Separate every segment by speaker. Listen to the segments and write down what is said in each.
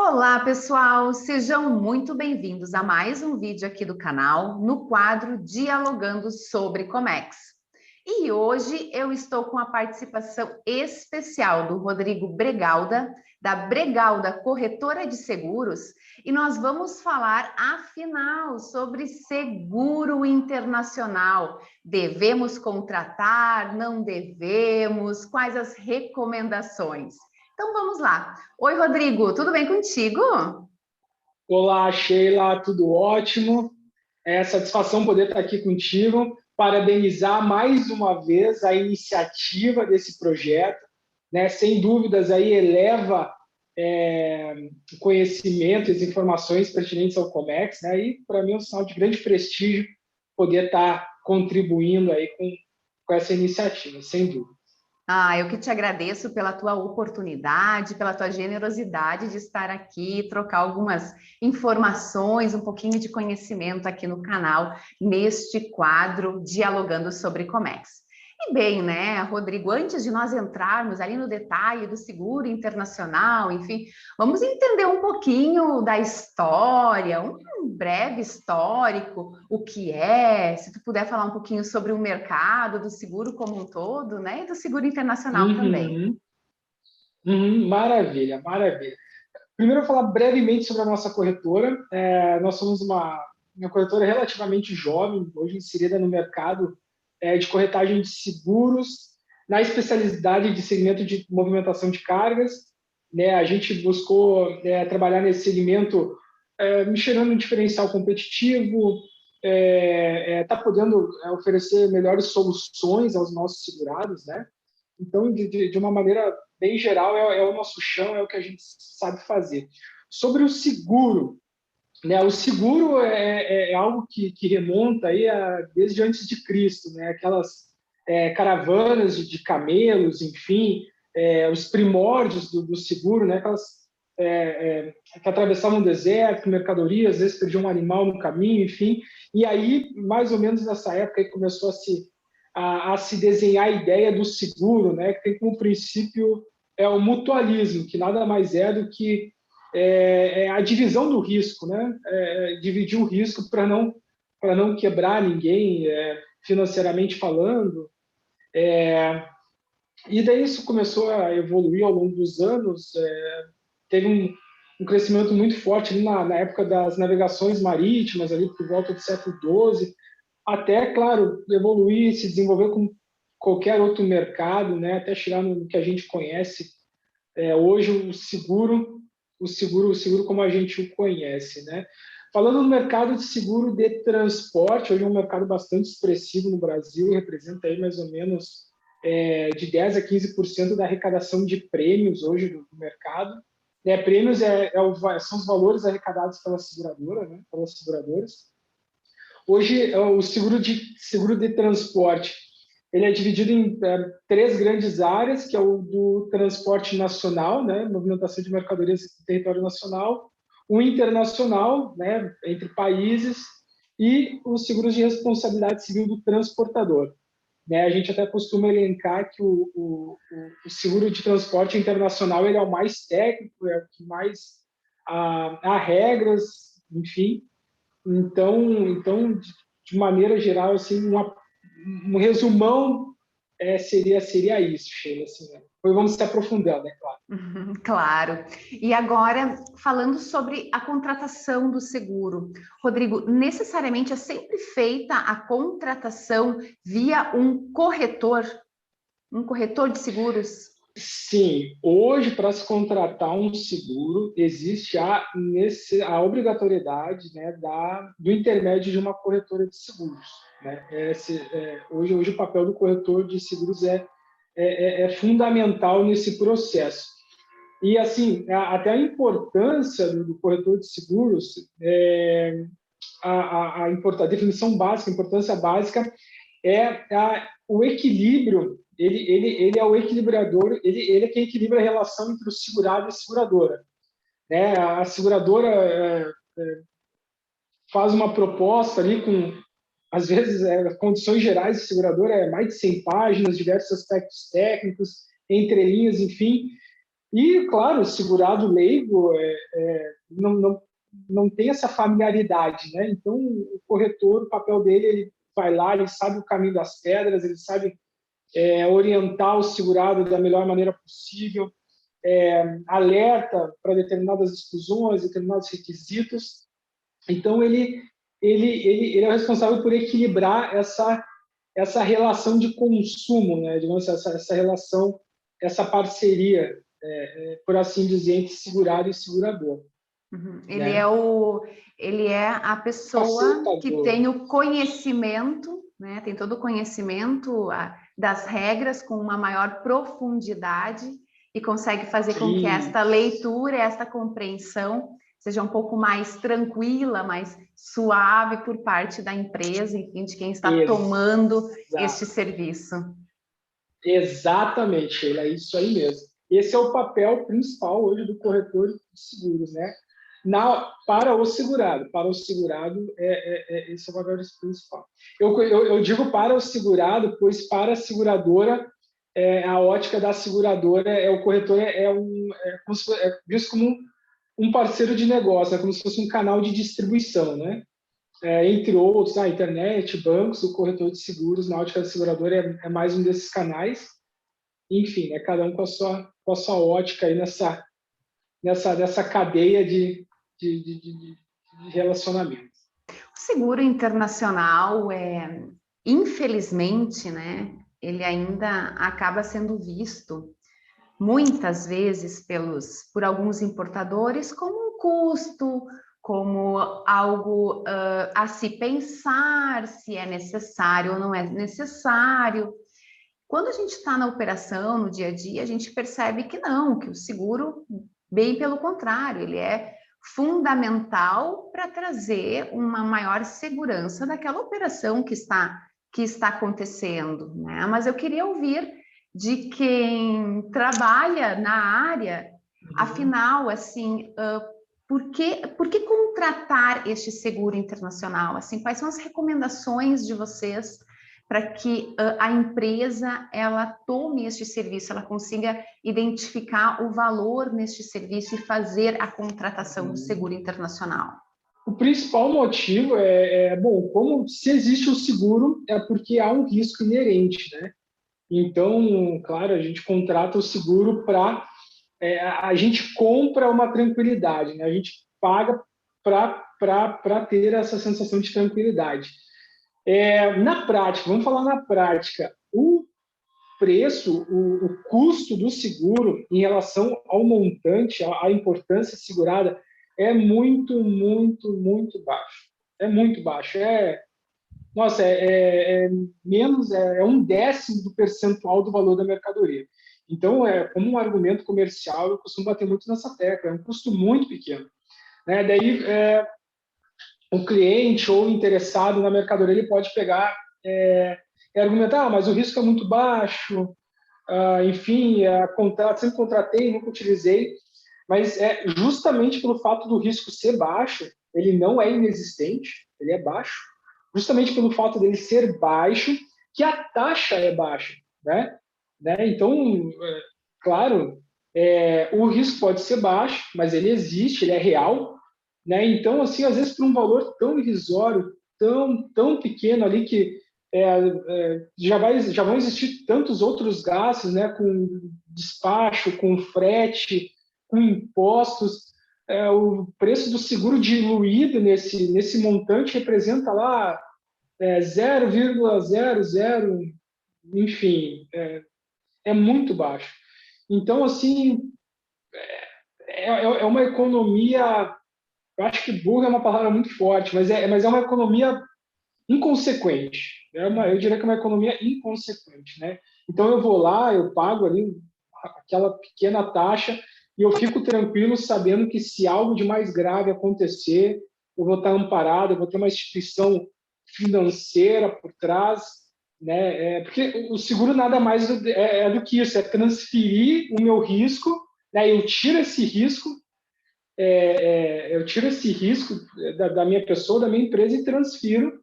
Speaker 1: Olá, pessoal! Sejam muito bem-vindos a mais um vídeo aqui do canal, no quadro Dialogando sobre Comex. E hoje eu estou com a participação especial do Rodrigo Bregalda, da Bregalda Corretora de Seguros, e nós vamos falar, afinal, sobre seguro internacional. Devemos contratar? Não devemos? Quais as recomendações? Então vamos lá. Oi, Rodrigo, tudo bem contigo?
Speaker 2: Olá, Sheila, tudo ótimo. É satisfação poder estar aqui contigo, parabenizar mais uma vez a iniciativa desse projeto, né? Sem dúvidas, aí eleva o conhecimento e as informações pertinentes ao Comex, né? E para mim é um sinal de grande prestígio poder estar contribuindo aí com essa iniciativa, sem dúvida.
Speaker 1: Eu que te agradeço pela tua oportunidade, pela tua generosidade de estar aqui, trocar algumas informações, um pouquinho de conhecimento aqui no canal, neste quadro Dialogando sobre Comex. E bem, né, Rodrigo, antes de nós entrarmos ali no detalhe do seguro internacional, enfim, vamos entender um pouquinho da história, um breve histórico, o que é, se tu puder falar um pouquinho sobre o mercado do seguro como um todo, né, e do seguro internacional também.
Speaker 2: Uhum, maravilha, maravilha. Primeiro, eu vou falar brevemente sobre a nossa corretora. Nós somos uma corretora relativamente jovem, hoje inserida no mercado de corretagem de seguros, na especialidade de segmento de movimentação de cargas. Né? A gente buscou trabalhar nesse segmento, enxergando um diferencial competitivo, tá podendo oferecer melhores soluções aos nossos segurados, né? Então, de uma maneira bem geral, é o nosso chão, é o que a gente sabe fazer. Sobre o seguro, né? O seguro é algo que remonta aí desde antes de Cristo, né? Aquelas caravanas de camelos, enfim, os primórdios do seguro, né? Aquelas que atravessavam o deserto, mercadorias, às vezes perdiam um animal no caminho, enfim. E aí, mais ou menos nessa época, aí começou a se desenhar a ideia do seguro, né? Que tem como princípio o mutualismo, que nada mais é do que a divisão do risco, né? Dividir o risco para não quebrar ninguém, financeiramente falando. E daí isso começou a evoluir ao longo dos anos. Teve um crescimento muito forte ali na época das navegações marítimas, ali por volta do século XII, até, claro, evoluir, se desenvolver com qualquer outro mercado, né? Até chegar no que a gente conhece hoje, o seguro como a gente o conhece, né? Falando no mercado de seguro de transporte, hoje é um mercado bastante expressivo no Brasil, representa aí mais ou menos de 10 a 15% da arrecadação de prêmios hoje do mercado. Prêmios são os valores arrecadados pela seguradora, né? Pelas seguradoras. Hoje, o seguro de transporte ele é dividido em três grandes áreas, que é o do transporte nacional, né, movimentação de mercadorias em território nacional, o internacional, né, entre países, e os seguros de responsabilidade civil do transportador. Né, a gente até costuma elencar que o seguro de transporte internacional ele é o mais técnico, é o que mais há regras, enfim. Então, de maneira geral, assim, um resumão seria isso, Sheila. Assim, né? Depois vamos se aprofundando, é claro.
Speaker 1: Claro. E agora, falando sobre a contratação do seguro. Rodrigo, necessariamente é sempre feita a contratação via um corretor de seguros?
Speaker 2: Sim, hoje, para se contratar um seguro, existe a obrigatoriedade, né, do intermédio de uma corretora de seguros. Né? Hoje o papel do corretor de seguros é fundamental nesse processo. E, assim, até a importância do corretor de seguros, a definição básica, a importância básica o equilíbrio, ele é o equilibrador, ele é quem equilibra a relação entre o segurado e a seguradora. Né? A seguradora faz uma proposta ali com, às vezes, condições gerais de seguradora, mais de 100 páginas, diversos aspectos técnicos, entrelinhas, enfim, E, claro, o segurado leigo não tem essa familiaridade, né? Então, o corretor, o papel dele, ele vai lá, ele sabe o caminho das pedras, ele sabe orientar o segurado da melhor maneira possível, alerta para determinadas exclusões, determinados requisitos. Então, ele é o responsável por equilibrar essa relação de consumo, né? Digamos, essa relação, essa parceria, por assim dizer, entre segurado e segurador.
Speaker 1: Uhum.
Speaker 2: Né?
Speaker 1: Ele é a pessoa que
Speaker 2: Facilitador.
Speaker 1: tem o conhecimento, né? Tem todo o conhecimento das regras com uma maior profundidade e consegue fazer com que esta leitura, esta compreensão seja um pouco mais tranquila, mais suave por parte da empresa, enfim, de quem está tomando este serviço.
Speaker 2: Exatamente, Sheila, é isso aí mesmo. Esse é o papel principal hoje do corretor de seguros, né? Para o segurado, esse é o papel principal. Eu digo para o segurado, pois para a seguradora, a ótica da seguradora o corretor visto como um parceiro de negócio, é como se fosse um canal de distribuição, né? Entre outros, a internet, bancos, o corretor de seguros, na ótica da seguradora, é mais um desses canais. Enfim, cada um com a sua ótica aí nessa cadeia de relacionamento.
Speaker 1: O seguro internacional, infelizmente, né, ele ainda acaba sendo visto muitas vezes por alguns importadores como um custo, como algo a se pensar se é necessário ou não é necessário. Quando a gente está na operação, no dia a dia, a gente percebe que não, que o seguro, bem pelo contrário, ele é fundamental para trazer uma maior segurança daquela operação que está acontecendo, né? Mas eu queria ouvir de quem trabalha na área, afinal, assim, por que contratar este seguro internacional? Assim, quais são as recomendações de vocês para que a empresa ela tome este serviço, ela consiga identificar o valor neste serviço e fazer a contratação do seguro internacional?
Speaker 2: O principal motivo bom, como se existe o seguro, é porque há um risco inerente, né? Então, claro, a gente contrata o seguro a gente compra uma tranquilidade, né? A gente paga para ter essa sensação de tranquilidade. Na prática, vamos falar na prática, o preço, o custo do seguro em relação ao montante, à importância segurada, é muito, muito, muito baixo. É muito baixo. Nossa, menos, um décimo do percentual do valor da mercadoria. Então, como um argumento comercial, eu costumo bater muito nessa tecla. É um custo muito pequeno. Né? Daí, o cliente ou o interessado na mercadoria, ele pode pegar e argumentar, mas o risco é muito baixo, enfim, sempre contratei, nunca utilizei, mas justamente pelo fato do risco ser baixo, ele não é inexistente, ele é baixo, justamente pelo fato dele ser baixo, que a taxa é baixa, né? Então, claro, o risco pode ser baixo, mas ele existe, ele é real, né? Então, assim, às vezes por um valor tão irrisório, tão pequeno ali que já vão existir tantos outros gastos, né? Com despacho, com frete, com impostos, o preço do seguro diluído nesse montante representa lá 0,00, enfim, é muito baixo. Então, assim, é uma economia, eu acho que burra é uma palavra muito forte, mas é uma economia inconsequente. Eu diria que é uma economia inconsequente, né? Então, eu vou lá, eu pago ali aquela pequena taxa e eu fico tranquilo sabendo que se algo de mais grave acontecer, eu vou estar amparado, eu vou ter uma instituição financeira por trás, né? Porque o seguro nada mais do que isso, é transferir o meu risco, né? Eu tiro esse risco da minha pessoa, da minha empresa e transfiro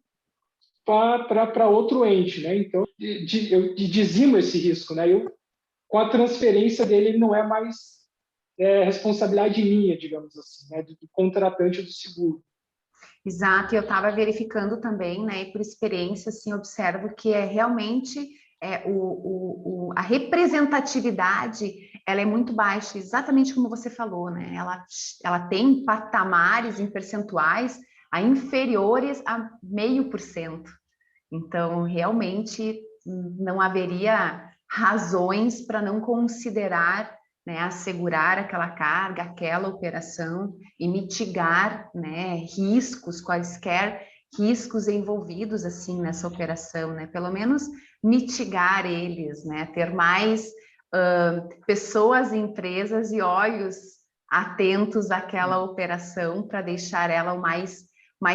Speaker 2: para outro ente, né? Então, eu dizimo esse risco, né? Com a transferência dele, ele não é mais responsabilidade minha, digamos assim, né, do contratante do seguro.
Speaker 1: Exato, e eu estava verificando também, né, e por experiência, assim, observo que realmente a representatividade, ela é muito baixa, exatamente como você falou, né, ela tem patamares em percentuais inferiores a 0,5%. Então, realmente, não haveria razões para não considerar, né, assegurar aquela carga, aquela operação e mitigar, né, riscos, quaisquer riscos envolvidos assim nessa operação, né? Pelo menos mitigar eles, né? Ter mais pessoas, empresas e olhos atentos àquela operação para deixar ela o mais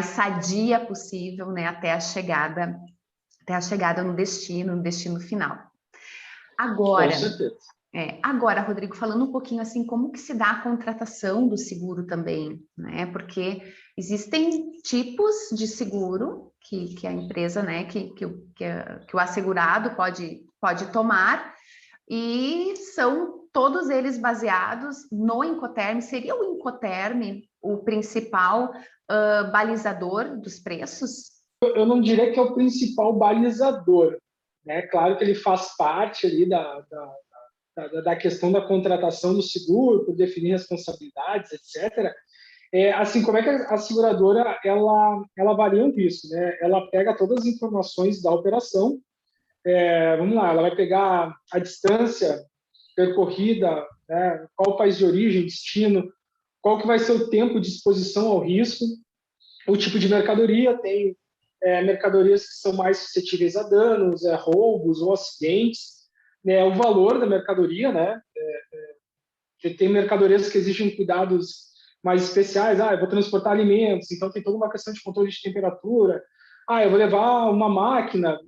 Speaker 1: sadia possível, né? Até a chegada no destino final. Agora,
Speaker 2: com certeza.
Speaker 1: Agora, Rodrigo, falando um pouquinho assim, como que se dá a contratação do seguro também, né? Porque existem tipos de seguro que a empresa, né, que o assegurado pode tomar, e são todos eles baseados no Incoterm. Seria o Incoterm o principal balizador dos preços?
Speaker 2: Eu não diria que é o principal balizador, né? Claro que ele faz parte ali da questão da contratação do seguro, por definir responsabilidades, etc. Assim, como é que a seguradora ela avalia o risco, né? Ela pega todas as informações da operação, vamos lá, ela vai pegar a distância percorrida, né? Qual o país de origem, destino, qual que vai ser o tempo de exposição ao risco, o tipo de mercadoria, tem mercadorias que são mais suscetíveis a danos, roubos ou acidentes, né? O valor da mercadoria, né? Tem mercadorias que exigem cuidados mais especiais. Eu vou transportar alimentos, então tem toda uma questão de controle de temperatura. Eu vou levar uma máquina,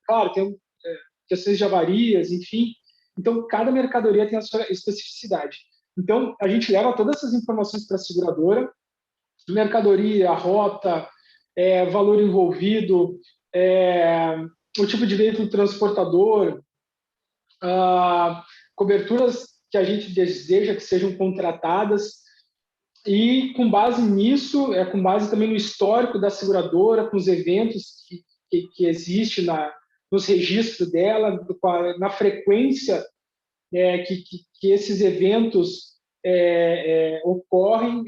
Speaker 2: claro, tem questões de avarias, enfim. Então, cada mercadoria tem a sua especificidade. Então, a gente leva todas essas informações para a seguradora, mercadoria, rota, valor envolvido, o tipo de veículo transportador, coberturas que a gente deseja que sejam contratadas, e com base nisso, com base também no histórico da seguradora, com os eventos que existem nos registros dela, na frequência que esses eventos ocorrem,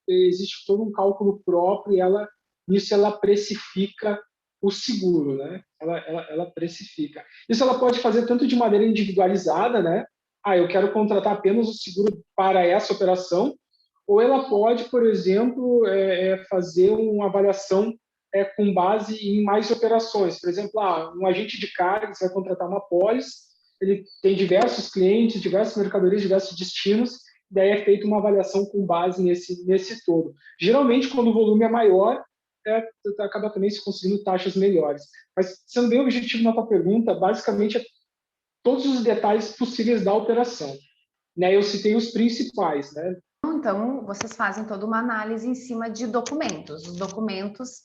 Speaker 2: existe todo um cálculo próprio, e nisso ela precifica o seguro, né? Ela precifica. Isso ela pode fazer tanto de maneira individualizada, né? Eu quero contratar apenas o seguro para essa operação, ou ela pode, por exemplo, fazer uma avaliação com base em mais operações. Por exemplo, um agente de cargas vai contratar uma pólice, ele tem diversos clientes, diversas mercadorias, diversos destinos, daí é feita uma avaliação com base nesse todo. Geralmente, quando o volume é maior, acaba também se conseguindo taxas melhores. Mas, sendo bem objetivo na tua pergunta, basicamente é todos os detalhes possíveis da operação, né? Eu citei os principais, né?
Speaker 1: Então, vocês fazem toda uma análise em cima de documentos, os documentos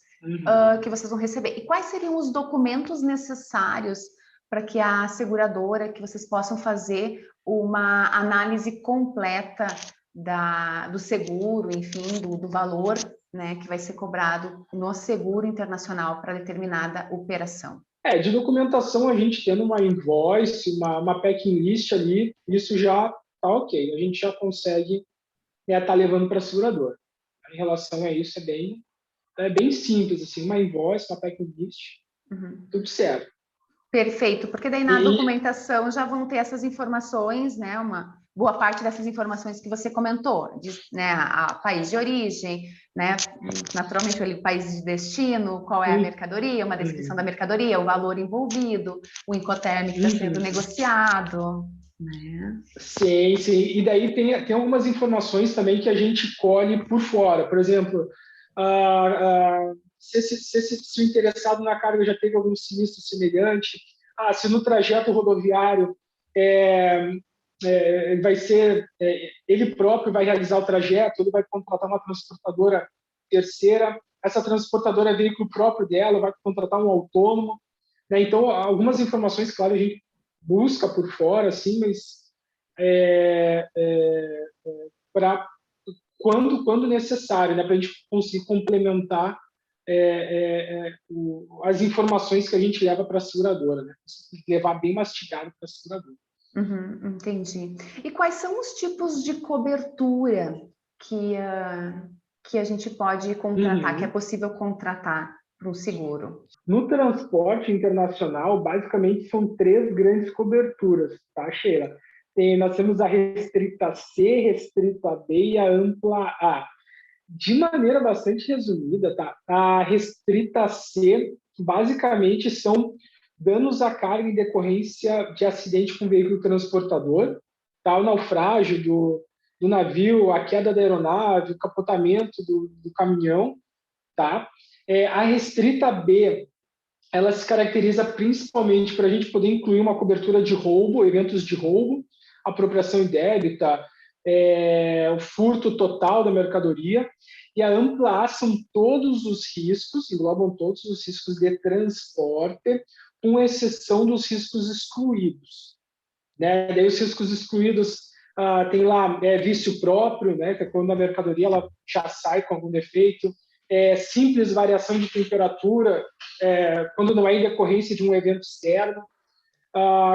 Speaker 1: que vocês vão receber. E quais seriam os documentos necessários para que a seguradora, que vocês possam fazer uma análise completa do seguro, enfim, do valor, né, que vai ser cobrado no seguro internacional para determinada operação?
Speaker 2: De documentação, a gente tendo uma invoice, uma packing list ali, isso já está ok. A gente já consegue tá levando para a seguradora. Em relação a isso, é bem simples, assim, uma invoice, uma packing list, tudo certo.
Speaker 1: Perfeito, porque daí na documentação já vão ter essas informações, né? Uma boa parte dessas informações que você comentou, né? A país de origem, né? Naturalmente o país de destino, qual é a mercadoria, uma descrição da mercadoria, o valor envolvido, o Incoterm que está sendo negociado, né?
Speaker 2: Sim. E daí tem algumas informações também que a gente colhe por fora. Por exemplo, se o interessado na carga já teve algum sinistro semelhante, se no trajeto rodoviário vai ser ele próprio vai realizar o trajeto, ele vai contratar uma transportadora terceira, essa transportadora é veículo próprio dela, vai contratar um autônomo, né? Então, algumas informações, claro, a gente busca por fora, assim, mas para quando necessário, né, para a gente conseguir complementar as informações que a gente leva para a seguradora, né? Levar bem mastigado para a seguradora.
Speaker 1: Uhum, entendi. E quais são os tipos de cobertura que a gente pode contratar, que é possível contratar para um seguro?
Speaker 2: No transporte internacional, basicamente são 3 grandes coberturas, tá, Sheila? Nós temos a restrita C, restrita B e a ampla A. De maneira bastante resumida, tá? A restrita C, basicamente, são danos à carga em decorrência de acidente com veículo transportador, tá? O naufrágio do navio, a queda da aeronave, o capotamento do caminhão, tá? A restrita B, ela se caracteriza principalmente para a gente poder incluir uma cobertura de roubo, eventos de roubo, apropriação indébita, o furto total da mercadoria. E a ampla A são todos os riscos, englobam todos os riscos de transporte, com exceção dos riscos excluídos, né? Daí os riscos excluídos tem lá vício próprio, né? Que é quando a mercadoria ela já sai com algum defeito, simples variação de temperatura, quando não é em decorrência de um evento externo,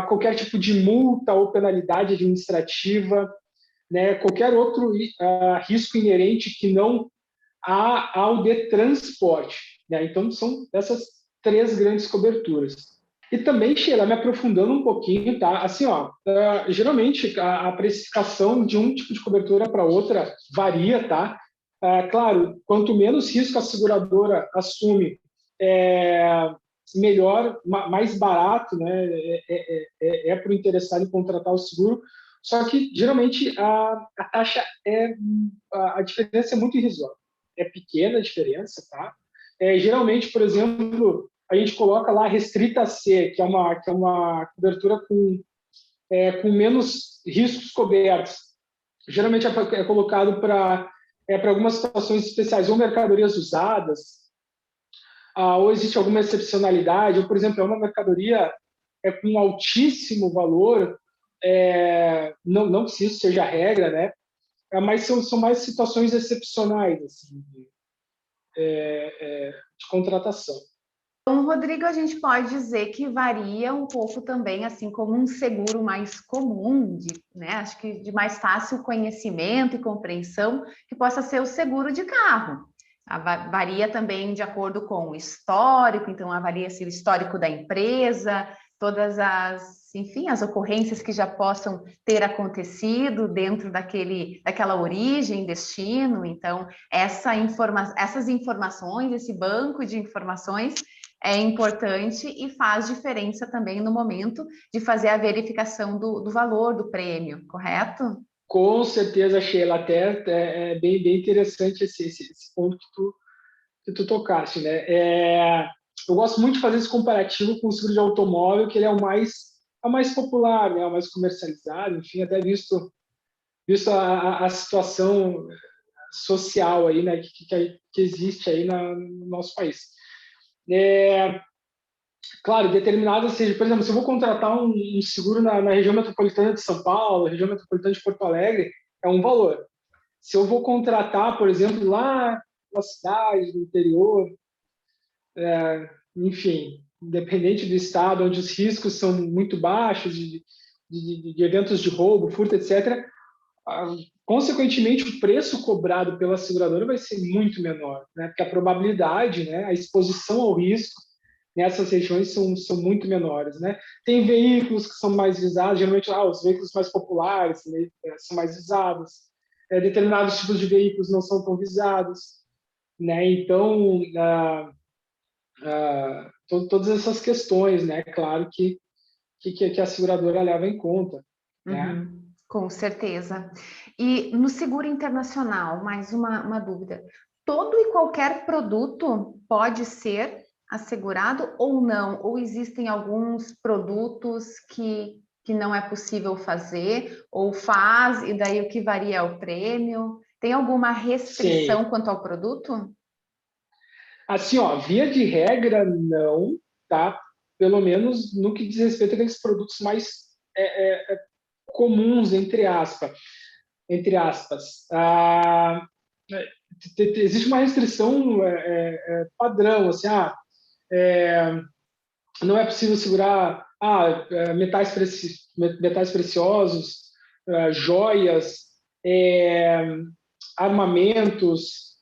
Speaker 2: qualquer tipo de multa ou penalidade administrativa, né? Qualquer outro risco inerente que não há ao de transporte, né? Então são essas 3 grandes coberturas. E também, Sheila, me aprofundando um pouquinho, tá? Assim, geralmente a precificação de um tipo de cobertura para outra varia, tá? Claro, quanto menos risco a seguradora assume, melhor, mais barato, né? Para o interessado em contratar o seguro. Só que, geralmente, a taxa a diferença é muito irrisória. É pequena a diferença, tá? Geralmente, por exemplo, a gente coloca lá a restrita C, que é uma cobertura com menos riscos cobertos. Geralmente é colocado para algumas situações especiais, ou mercadorias usadas, ou existe alguma excepcionalidade, ou, por exemplo, é uma mercadoria com altíssimo valor, não que isso seja a regra, né? Mas são mais situações excepcionais assim, de contratação.
Speaker 1: Então, Rodrigo, a gente pode dizer que varia um pouco também, assim como um seguro mais comum, né? Acho que de mais fácil conhecimento e compreensão, que possa ser o seguro de carro. Varia também de acordo com o histórico, então avalia-se o histórico da empresa, todas enfim, as ocorrências que já possam ter acontecido dentro daquela origem, destino. Então, essas informações, esse banco de informações é importante e faz diferença também no momento de fazer a verificação do valor do prêmio, correto?
Speaker 2: Com certeza, Sheila, até é bem interessante esse ponto que tu tocaste, né? Eu gosto muito de fazer esse comparativo com o seguro de automóvel, que ele é o mais popular, né? O mais comercializado, enfim, até visto a situação social aí, né? Que existe aí no nosso país. Claro, determinadas, seja, por exemplo, se eu vou contratar um seguro na região metropolitana de São Paulo, região metropolitana de Porto Alegre, é um valor. Se eu vou contratar, por exemplo, lá na cidade, no interior, enfim, independente do estado, onde os riscos são muito baixos, de eventos de roubo, furto, etc., consequentemente, o preço cobrado pela seguradora vai ser muito menor, né? Porque a probabilidade, né, a exposição ao risco nessas regiões são muito menores, né? Tem veículos que são mais visados, geralmente os veículos mais populares, né, são mais visados, determinados tipos de veículos não são tão visados, né? Então, todas essas questões, né? Claro que a seguradora leva em conta, né?
Speaker 1: Com certeza. E no seguro internacional, mais uma dúvida. Todo e qualquer produto pode ser assegurado ou não? Ou existem alguns produtos que não é possível fazer, ou faz, e daí o que varia é o prêmio? Tem alguma restrição
Speaker 2: Sim.
Speaker 1: quanto ao produto?
Speaker 2: Assim, via de regra, não, tá? Pelo menos no que diz respeito àqueles produtos mais comuns, entre aspas. Existe uma restrição padrão, assim, não é possível segurar metais preciosos, joias, armamentos,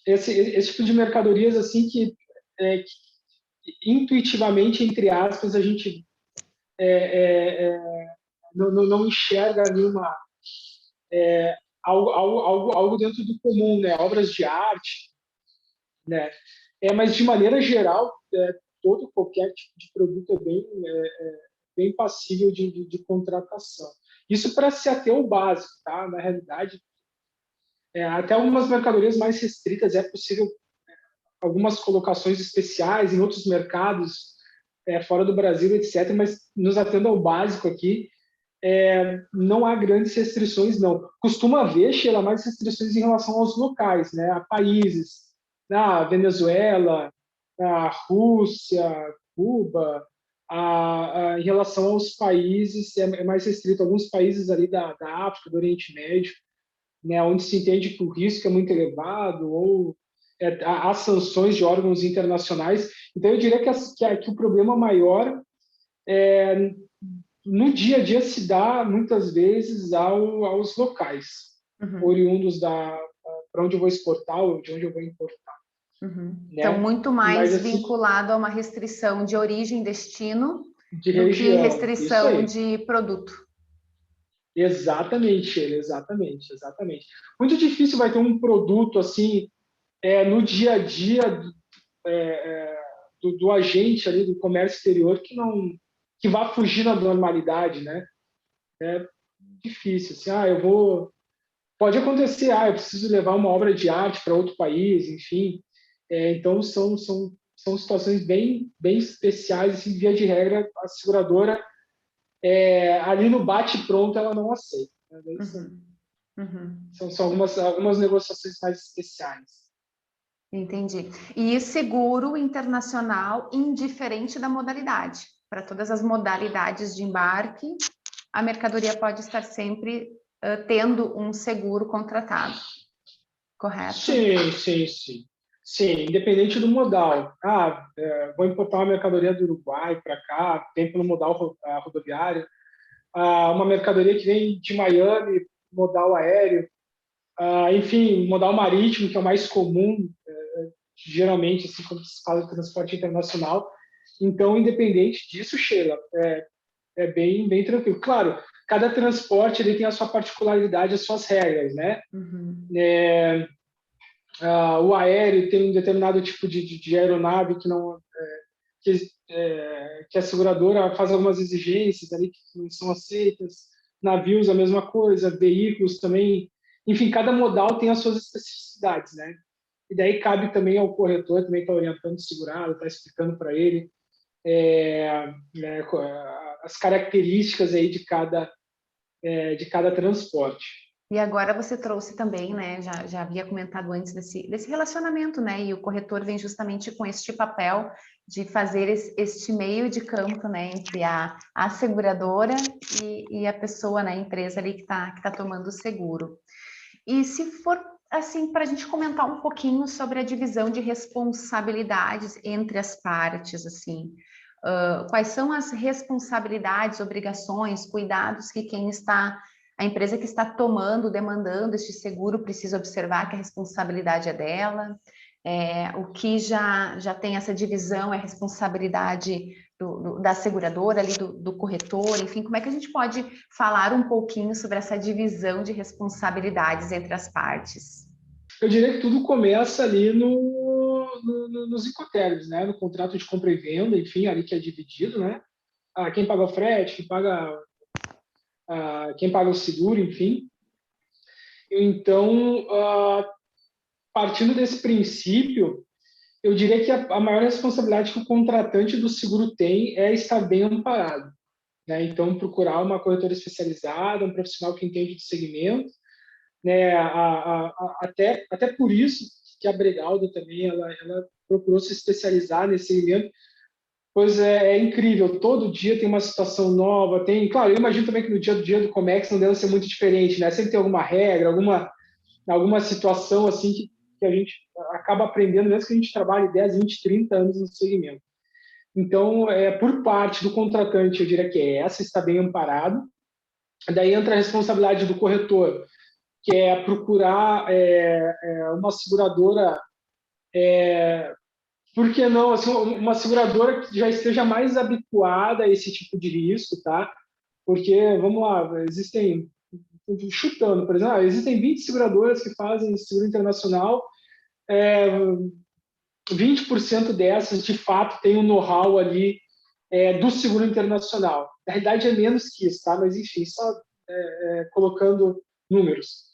Speaker 2: esse tipo de mercadorias assim que intuitivamente, entre aspas, a gente não enxerga nenhuma algo dentro do comum, né? Obras de arte, né? Mas de maneira geral, qualquer tipo de produto é bem passível de contratação. Isso para se ater ao básico, tá? Na realidade, até algumas mercadorias mais restritas é possível algumas colocações especiais em outros mercados fora do Brasil, etc. Mas nos atendo ao básico aqui, não há grandes restrições, não. Costuma haver, Sheila, mais restrições em relação aos locais, né? A países, a Venezuela, a Rússia, Cuba, em relação aos países é mais restrito. Alguns países ali da África, do Oriente Médio, né, onde se entende que o risco é muito elevado ou há sanções de órgãos internacionais. Então, eu diria que o problema maior no dia a dia se dá, muitas vezes, aos locais, oriundos para onde eu vou exportar ou de onde eu vou importar.
Speaker 1: Né?
Speaker 2: Então,
Speaker 1: muito mais vinculado a uma restrição de origem e destino
Speaker 2: de
Speaker 1: do
Speaker 2: região,
Speaker 1: que restrição de produto.
Speaker 2: Exatamente, exatamente. Muito difícil vai ter um produto assim no dia a dia do agente ali do comércio exterior que vá fugir da normalidade, né? É difícil. Assim, pode acontecer, eu preciso levar uma obra de arte para outro país, enfim. Então são situações bem especiais, assim, via de regra a seguradora ali no bate-pronto ela não aceita. Né? São algumas negociações mais especiais.
Speaker 1: Entendi. E seguro internacional indiferente da modalidade. Para todas as modalidades de embarque, a mercadoria pode estar sempre tendo um seguro contratado. Correto?
Speaker 2: Sim, independente do modal. Vou importar uma mercadoria do Uruguai para cá, tem pelo modal rodoviário. Uma mercadoria que vem de Miami, modal aéreo. Enfim, modal marítimo, que é o mais comum, geralmente, assim, quando se fala de transporte internacional. Então, independente disso, Sheila, é bem tranquilo. Claro, cada transporte ele tem a sua particularidade, as suas regras, né? O aéreo tem um determinado tipo de aeronave que a seguradora faz algumas exigências ali que não são aceitas. Navios, a mesma coisa. Veículos também. Enfim, cada modal tem as suas especificidades, né? E daí cabe também ao corretor também estar orientando o segurado, estar explicando para ele as características aí de cada transporte.
Speaker 1: E agora você trouxe também, né? Já havia comentado antes desse relacionamento, né? E o corretor vem justamente com este papel de fazer este meio de campo, né? Entre a seguradora e a pessoa, né? A empresa ali que tá tomando o seguro. E se for assim, para a gente comentar um pouquinho sobre a divisão de responsabilidades entre as partes, assim, quais são as responsabilidades, obrigações, cuidados que a empresa que está demandando este seguro precisa observar que a responsabilidade é dela, o que já tem essa divisão é responsabilidade da seguradora, ali do corretor, enfim, como é que a gente pode falar um pouquinho sobre essa divisão de responsabilidades entre as partes?
Speaker 2: Eu diria que tudo começa ali nos incoterms, né? No contrato de compra e venda, enfim, ali que é dividido, né? Quem paga o frete, quem paga o seguro, enfim. Então, partindo desse princípio, eu diria que a maior responsabilidade que o contratante do seguro tem é estar bem amparado. Né? Então, procurar uma corretora especializada, um profissional que entende do segmento. Né? Até por isso que a Bregalda também ela procurou se especializar nesse segmento, Pois é, é incrível. Todo dia tem uma situação nova. Claro, eu imagino também que no dia a dia do Comex não deve ser muito diferente, né? Sempre tem alguma regra, alguma situação assim que a gente acaba aprendendo, mesmo que a gente trabalhe 10, 20, 30 anos no segmento. Então, por parte do contratante, eu diria que essa, está bem amparado. Daí entra a responsabilidade do corretor, que é procurar uma seguradora, por que não, assim, uma seguradora que já esteja mais habituada a esse tipo de risco, tá? Porque, vamos lá, chutando, por exemplo, existem 20 seguradoras que fazem seguro internacional, 20% dessas, de fato, tem um know-how ali do seguro internacional. Na realidade, é menos que isso, tá? Mas, enfim, só colocando números.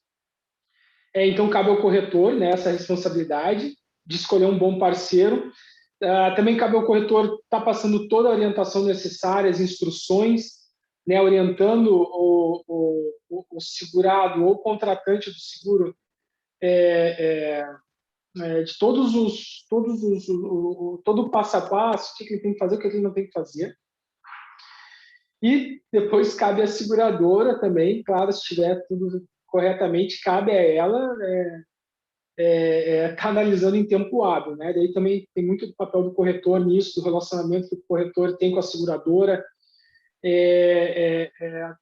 Speaker 2: Então, cabe ao corretor, né, essa responsabilidade de escolher um bom parceiro. Também cabe ao corretor estar passando toda a orientação necessária, as instruções, né, orientando o segurado ou o contratante do seguro de todo o passo a passo, o que ele tem que fazer, o que ele não tem que fazer. E depois cabe à seguradora também, claro, se estiver tudo corretamente, cabe a ela estar analisando em tempo hábil, né? Daí também tem muito do papel do corretor nisso, do relacionamento que o corretor tem com a seguradora,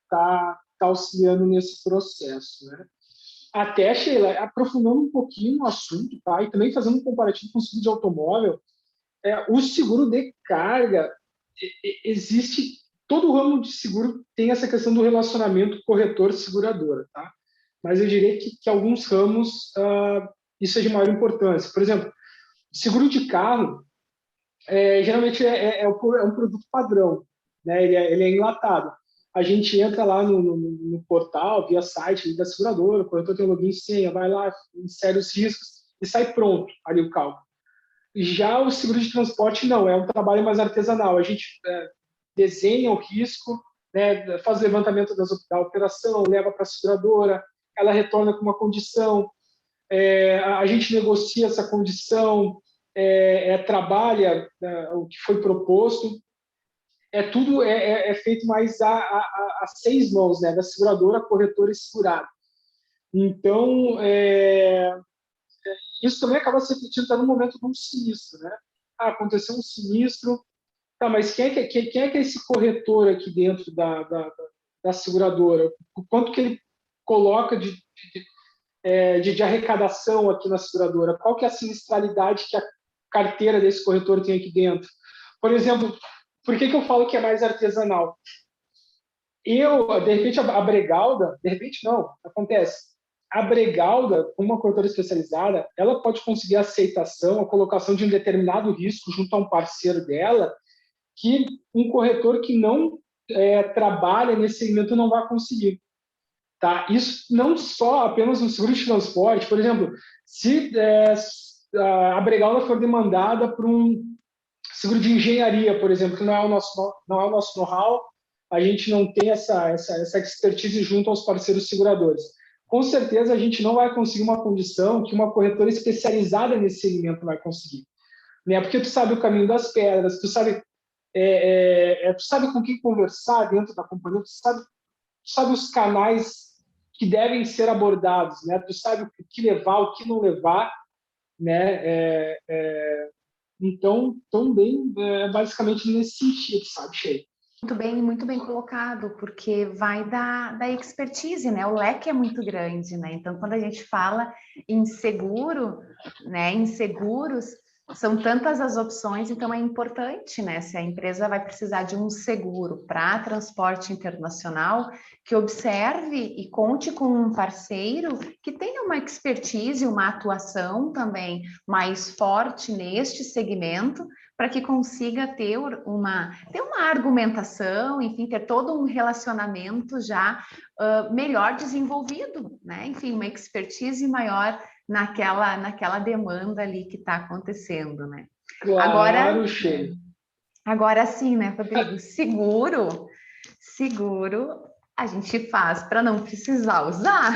Speaker 2: tá auxiliando nesse processo, né? Até, Sheila, aprofundando um pouquinho no assunto, tá? E também fazendo um comparativo com o seguro de automóvel, o seguro de carga, existe, todo o ramo de seguro tem essa questão do relacionamento corretor-seguradora, tá? Mas eu diria que alguns ramos isso é de maior importância. Por exemplo, seguro de carro, geralmente é um produto padrão, né? Ele é enlatado. A gente entra lá no portal, via site da seguradora, o corretor tem um login e senha, vai lá, insere os riscos e sai pronto ali o cálculo. Já o seguro de transporte não, é um trabalho mais artesanal. A gente desenha o risco, né, faz o levantamento da operação, leva para a seguradora, ela retorna com uma condição, a gente negocia essa condição, trabalha o que foi proposto. Tudo feito mais a seis mãos, né, da seguradora, corretora e segurado. Então, isso também acaba se refletindo no momento de um sinistro, né? Aconteceu um sinistro, tá, mas quem é esse corretor aqui dentro da seguradora? O quanto que ele coloca de arrecadação aqui na seguradora? Qual que é a sinistralidade que a carteira desse corretor tem aqui dentro? Por exemplo, por que eu falo que é mais artesanal? De repente, a Bregalda, de repente não, acontece. A Bregalda, uma corretora especializada, ela pode conseguir a aceitação, a colocação de um determinado risco junto a um parceiro dela, que um corretor que não trabalha nesse segmento não vai conseguir. Tá? Isso não só apenas no seguro de transporte. Por exemplo, se a Bregalda for demandada por um seguro de engenharia, por exemplo, que não é o nosso know-how, a gente não tem essa expertise junto aos parceiros seguradores. Com certeza a gente não vai conseguir uma condição que uma corretora especializada nesse segmento vai conseguir, né? Porque tu sabe o caminho das pedras, tu sabe com quem conversar dentro da companhia, tu sabe os canais que devem ser abordados, né? Tu sabe o que levar, o que não levar, né? Então, também basicamente nesse sentido, sabe, Sheila?
Speaker 1: Muito bem colocado, porque vai da expertise, né? O leque é muito grande, né? Então, quando a gente fala em seguro, né? Em seguros, são tantas as opções, então é importante, né? Se a empresa vai precisar de um seguro para transporte internacional, que observe e conte com um parceiro que tenha uma expertise, uma atuação também mais forte neste segmento, para que consiga ter uma argumentação, enfim, ter todo um relacionamento já melhor desenvolvido, né? Enfim, uma expertise maior naquela demanda ali que está acontecendo, né?
Speaker 2: Claro, Sheila.
Speaker 1: Agora sim, né, Rodrigo? Seguro A gente faz para não precisar usar.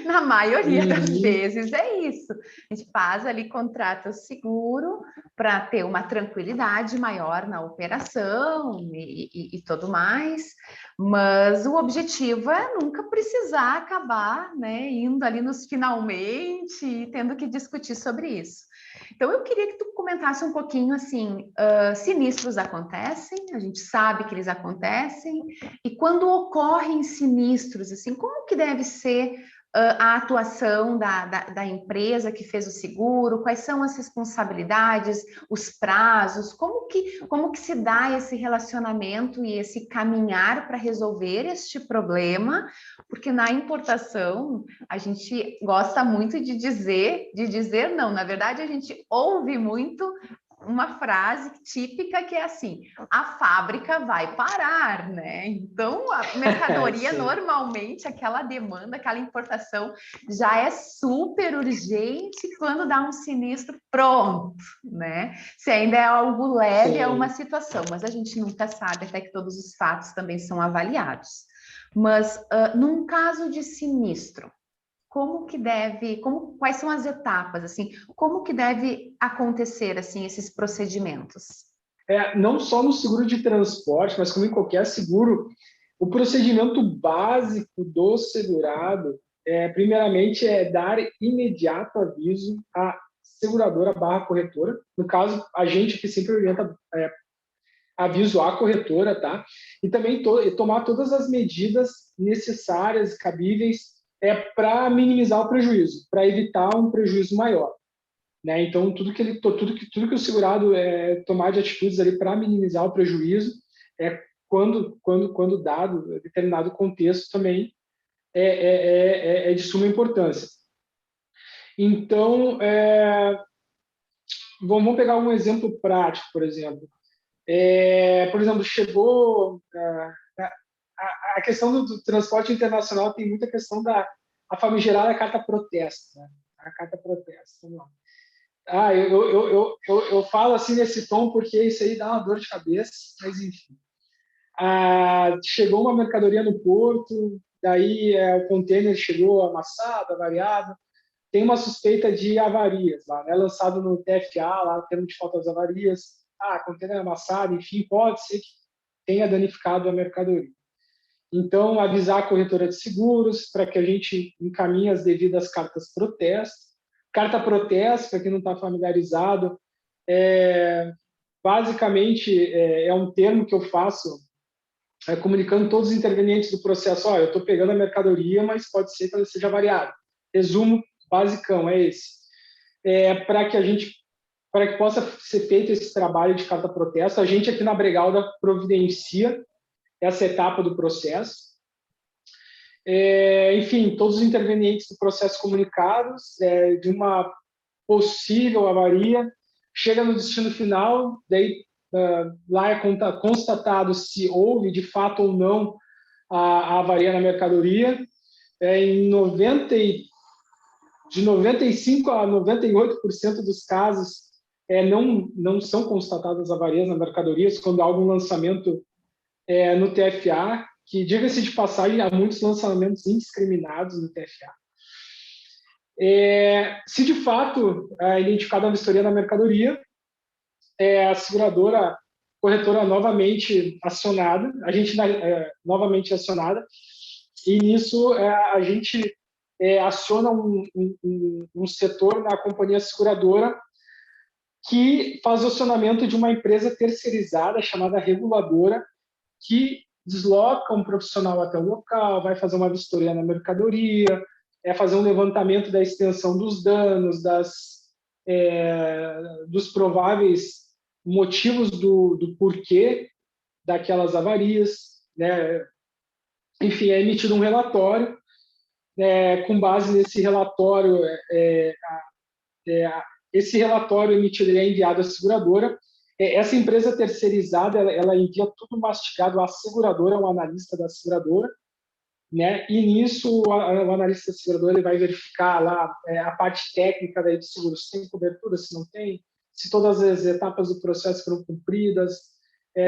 Speaker 1: Na maioria das vezes é isso. A gente faz ali, contrata o seguro para ter uma tranquilidade maior na operação e tudo mais, mas o objetivo é nunca precisar acabar, né, indo ali nos finalmente e tendo que discutir sobre isso. Então, eu queria que tu comentasse um pouquinho assim, sinistros acontecem, a gente sabe que eles acontecem, e quando ocorrem sinistros, assim, como que deve ser a atuação da empresa que fez o seguro? Quais são as responsabilidades, os prazos? Como que se dá esse relacionamento e esse caminhar para resolver este problema? Porque na importação a gente gosta muito de dizer não, na verdade a gente ouve muito uma frase típica que é assim: a fábrica vai parar, né? Então, a mercadoria normalmente, aquela demanda, aquela importação já é super urgente quando dá um sinistro pronto, né? Se ainda é algo leve, é uma situação, mas a gente nunca sabe, até que todos os fatos também são avaliados. Mas, num caso de sinistro, quais são as etapas, assim, como que deve acontecer, assim, esses procedimentos?
Speaker 2: Não só no seguro de transporte, mas como em qualquer seguro, o procedimento básico do segurado, primeiramente, é dar imediato aviso à seguradora / corretora. No caso, a gente aqui sempre orienta aviso à corretora, tá? E também tomar todas as medidas necessárias e cabíveis para minimizar o prejuízo, para evitar um prejuízo maior. Né? Então, tudo que o segurado tomar de atitudes ali para minimizar o prejuízo, quando dado determinado contexto, também é de suma importância. Então, vamos pegar um exemplo prático, por exemplo. Chegou a questão do transporte internacional, tem muita questão da famigerada carta protesto, né? A carta protesto, vamos lá. Eu falo assim nesse tom porque isso aí dá uma dor de cabeça, mas enfim. Chegou uma mercadoria no porto, daí o container chegou amassado, avariado, tem uma suspeita de avarias lá, né? Lançado no TFA, lá, termo de faltas avarias, container amassado, enfim, pode ser que tenha danificado a mercadoria. Então, avisar a corretora de seguros para que a gente encaminhe as devidas cartas protesto. Carta protesto, para quem não está familiarizado, basicamente é um termo que eu faço comunicando todos os intervenientes do processo. Eu estou pegando a mercadoria, mas pode ser que ela seja variada. Resumo basicão é esse. Para que possa ser feito esse trabalho de carta protesto, a gente aqui na Bregalda providencia essa etapa do processo. Enfim, todos os intervenientes do processo comunicados de uma possível avaria, chega no destino final, daí lá é constatado se houve de fato ou não a avaria na mercadoria. De 95% a 98% dos casos não são constatadas avarias na mercadoria quando há algum lançamento no TFA, que, diga-se de passagem, há muitos lançamentos indiscriminados no TFA. Se de fato é identificada a vistoria na mercadoria, a seguradora, corretora novamente acionada, novamente acionada, e nisso a gente aciona um setor na companhia seguradora que faz o acionamento de uma empresa terceirizada chamada reguladora, que desloca um profissional até o local, vai fazer uma vistoria na mercadoria, fazer um levantamento da extensão dos danos, dos prováveis motivos do porquê daquelas avarias, né? Enfim, é emitido um relatório, com base nesse relatório, esse relatório emitido é enviado à seguradora. Essa empresa terceirizada, ela envia tudo mastigado à seguradora, ao analista da seguradora, né? E nisso o analista da seguradora ele vai verificar lá a parte técnica daí de seguro, se tem cobertura, se não tem, se todas as etapas do processo foram cumpridas,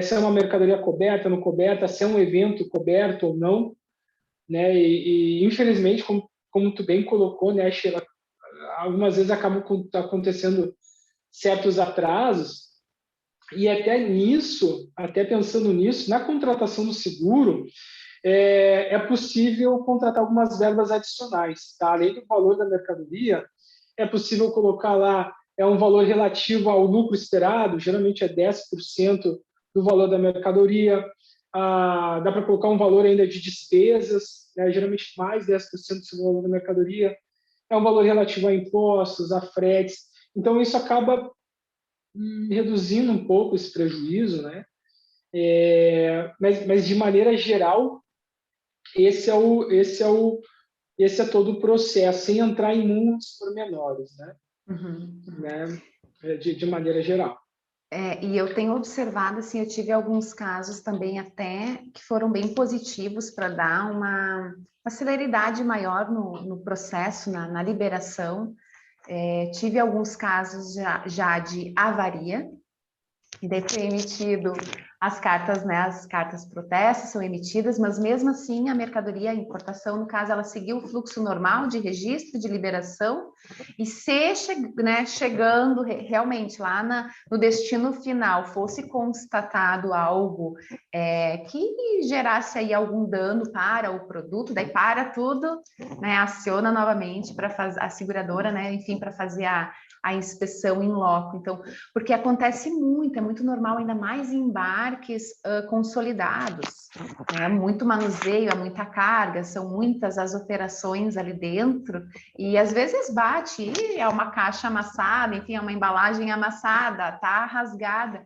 Speaker 2: se é uma mercadoria coberta, não coberta, se é um evento coberto ou não, né? E infelizmente, como tu bem colocou, né, Sheila, algumas vezes acabam acontecendo certos atrasos, e até pensando nisso, na contratação do seguro, é possível contratar algumas verbas adicionais, tá? Além do valor da mercadoria, é possível colocar lá um valor relativo ao lucro esperado, geralmente é 10% do valor da mercadoria. Dá para colocar um valor ainda de despesas, né? Geralmente mais 10% do valor da mercadoria. É um valor relativo a impostos, a fretes. Então, isso acaba reduzindo um pouco esse prejuízo, né? Mas de maneira geral, esse é todo o processo, sem entrar em muitos pormenores, né? De maneira geral.
Speaker 1: E eu tenho observado, assim, eu tive alguns casos também até que foram bem positivos para dar uma celeridade maior no processo, na liberação. Tive alguns casos já de avaria, e daí foi emitido as cartas, né? As cartas protestas são emitidas, mas mesmo assim a mercadoria, a importação, no caso, ela seguiu o fluxo normal de registro, de liberação, e se chegando realmente lá no destino final fosse constatado algo que gerasse aí algum dano para o produto, daí para tudo, né? Aciona novamente para fazer a seguradora, né? Enfim, para fazer a inspeção in loco. Então, porque acontece muito, é muito normal, ainda mais em embarques consolidados, né? Muito manuseio, é muita carga, são muitas as operações ali dentro, e às vezes bate, e é uma caixa amassada, enfim, é uma embalagem amassada, tá rasgada,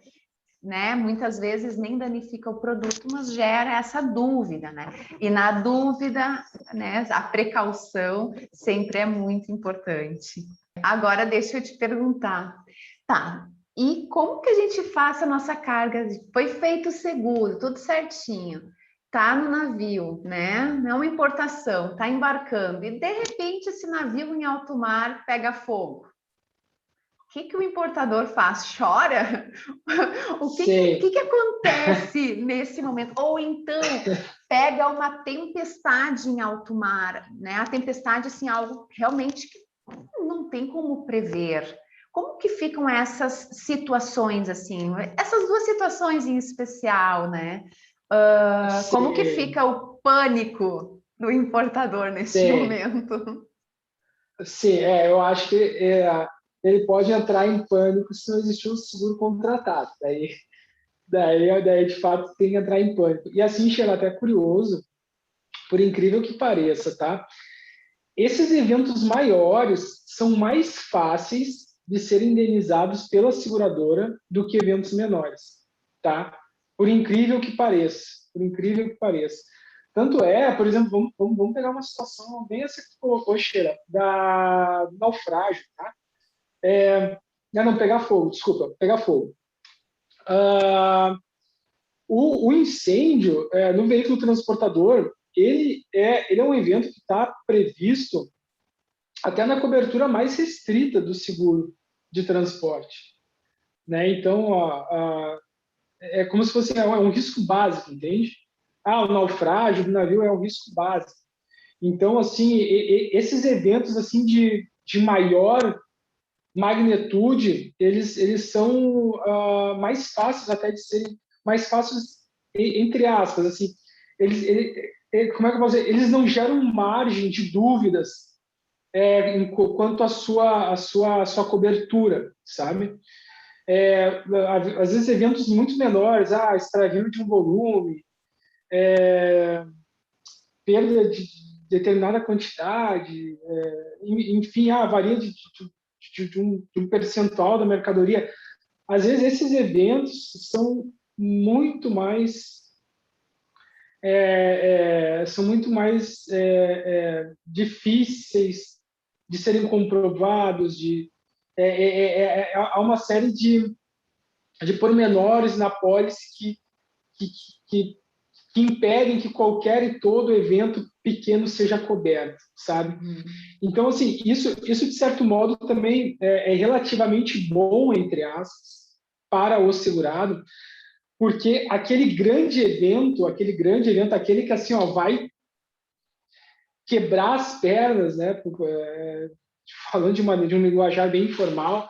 Speaker 1: né? Muitas vezes nem danifica o produto, mas gera essa dúvida, né? E na dúvida, né, a precaução sempre é muito importante. Agora deixa eu te perguntar, tá? E como que a gente faz a nossa carga? Foi feito o seguro, tudo certinho, tá no navio, né? É uma importação, tá embarcando, e de repente esse navio em alto mar pega fogo. O que o importador faz? Chora? O que acontece nesse momento? Ou então pega uma tempestade em alto mar, né? A tempestade, assim, algo realmente que não tem como prever. Como que ficam essas situações, assim? Essas duas situações em especial, né? Como que fica o pânico do importador neste momento?
Speaker 2: Sim, eu acho que ele pode entrar em pânico se não existir um seguro contratado. Daí, de fato, tem que entrar em pânico. E assim, Sheila, até curioso, por incrível que pareça, tá? Esses eventos maiores são mais fáceis de serem indenizados pela seguradora do que eventos menores, tá? Por incrível que pareça. Por incrível que pareça. Tanto por exemplo, vamos pegar uma situação bem essa que tu colocou, Sheila, do naufrágio, tá? Não, pegar fogo, desculpa, pegar fogo. O incêndio no veículo transportador, ele é um evento que está previsto até na cobertura mais restrita do seguro de transporte, né? Então, é como se fosse um risco básico, entende? O naufrágio do navio é um risco básico. Então, assim, esses eventos assim de maior magnitude, eles são mais fáceis até de serem mais fáceis entre aspas, assim, como é que eu posso dizer? Eles não geram margem de dúvidas quanto à sua cobertura, sabe? Às vezes eventos muito menores, extravio de um volume, perda de determinada quantidade, enfim, varia de um percentual da mercadoria. Às vezes esses eventos são muito mais difíceis de serem comprovados, há uma série de pormenores na pólice que impedem que qualquer e todo evento pequeno seja coberto, sabe? Então, assim, isso de certo modo também é relativamente bom, entre aspas, para o segurado, porque aquele grande evento, aquele que assim, vai quebrar as pernas, né? Falando de um linguajar bem informal,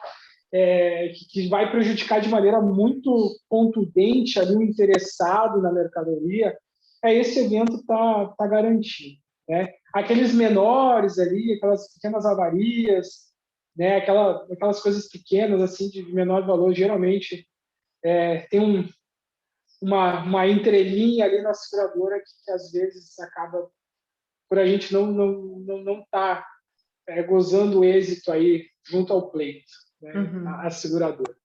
Speaker 2: que vai prejudicar de maneira muito contundente ali o interessado na mercadoria, esse evento tá garantido, né? Aqueles menores ali, aquelas pequenas avarias, né? Aquelas coisas pequenas assim de menor valor, geralmente tem uma entrelinha ali na seguradora que às vezes acaba por a gente não tá gozando o êxito aí junto ao pleito, né?
Speaker 1: Uhum.
Speaker 2: A seguradora.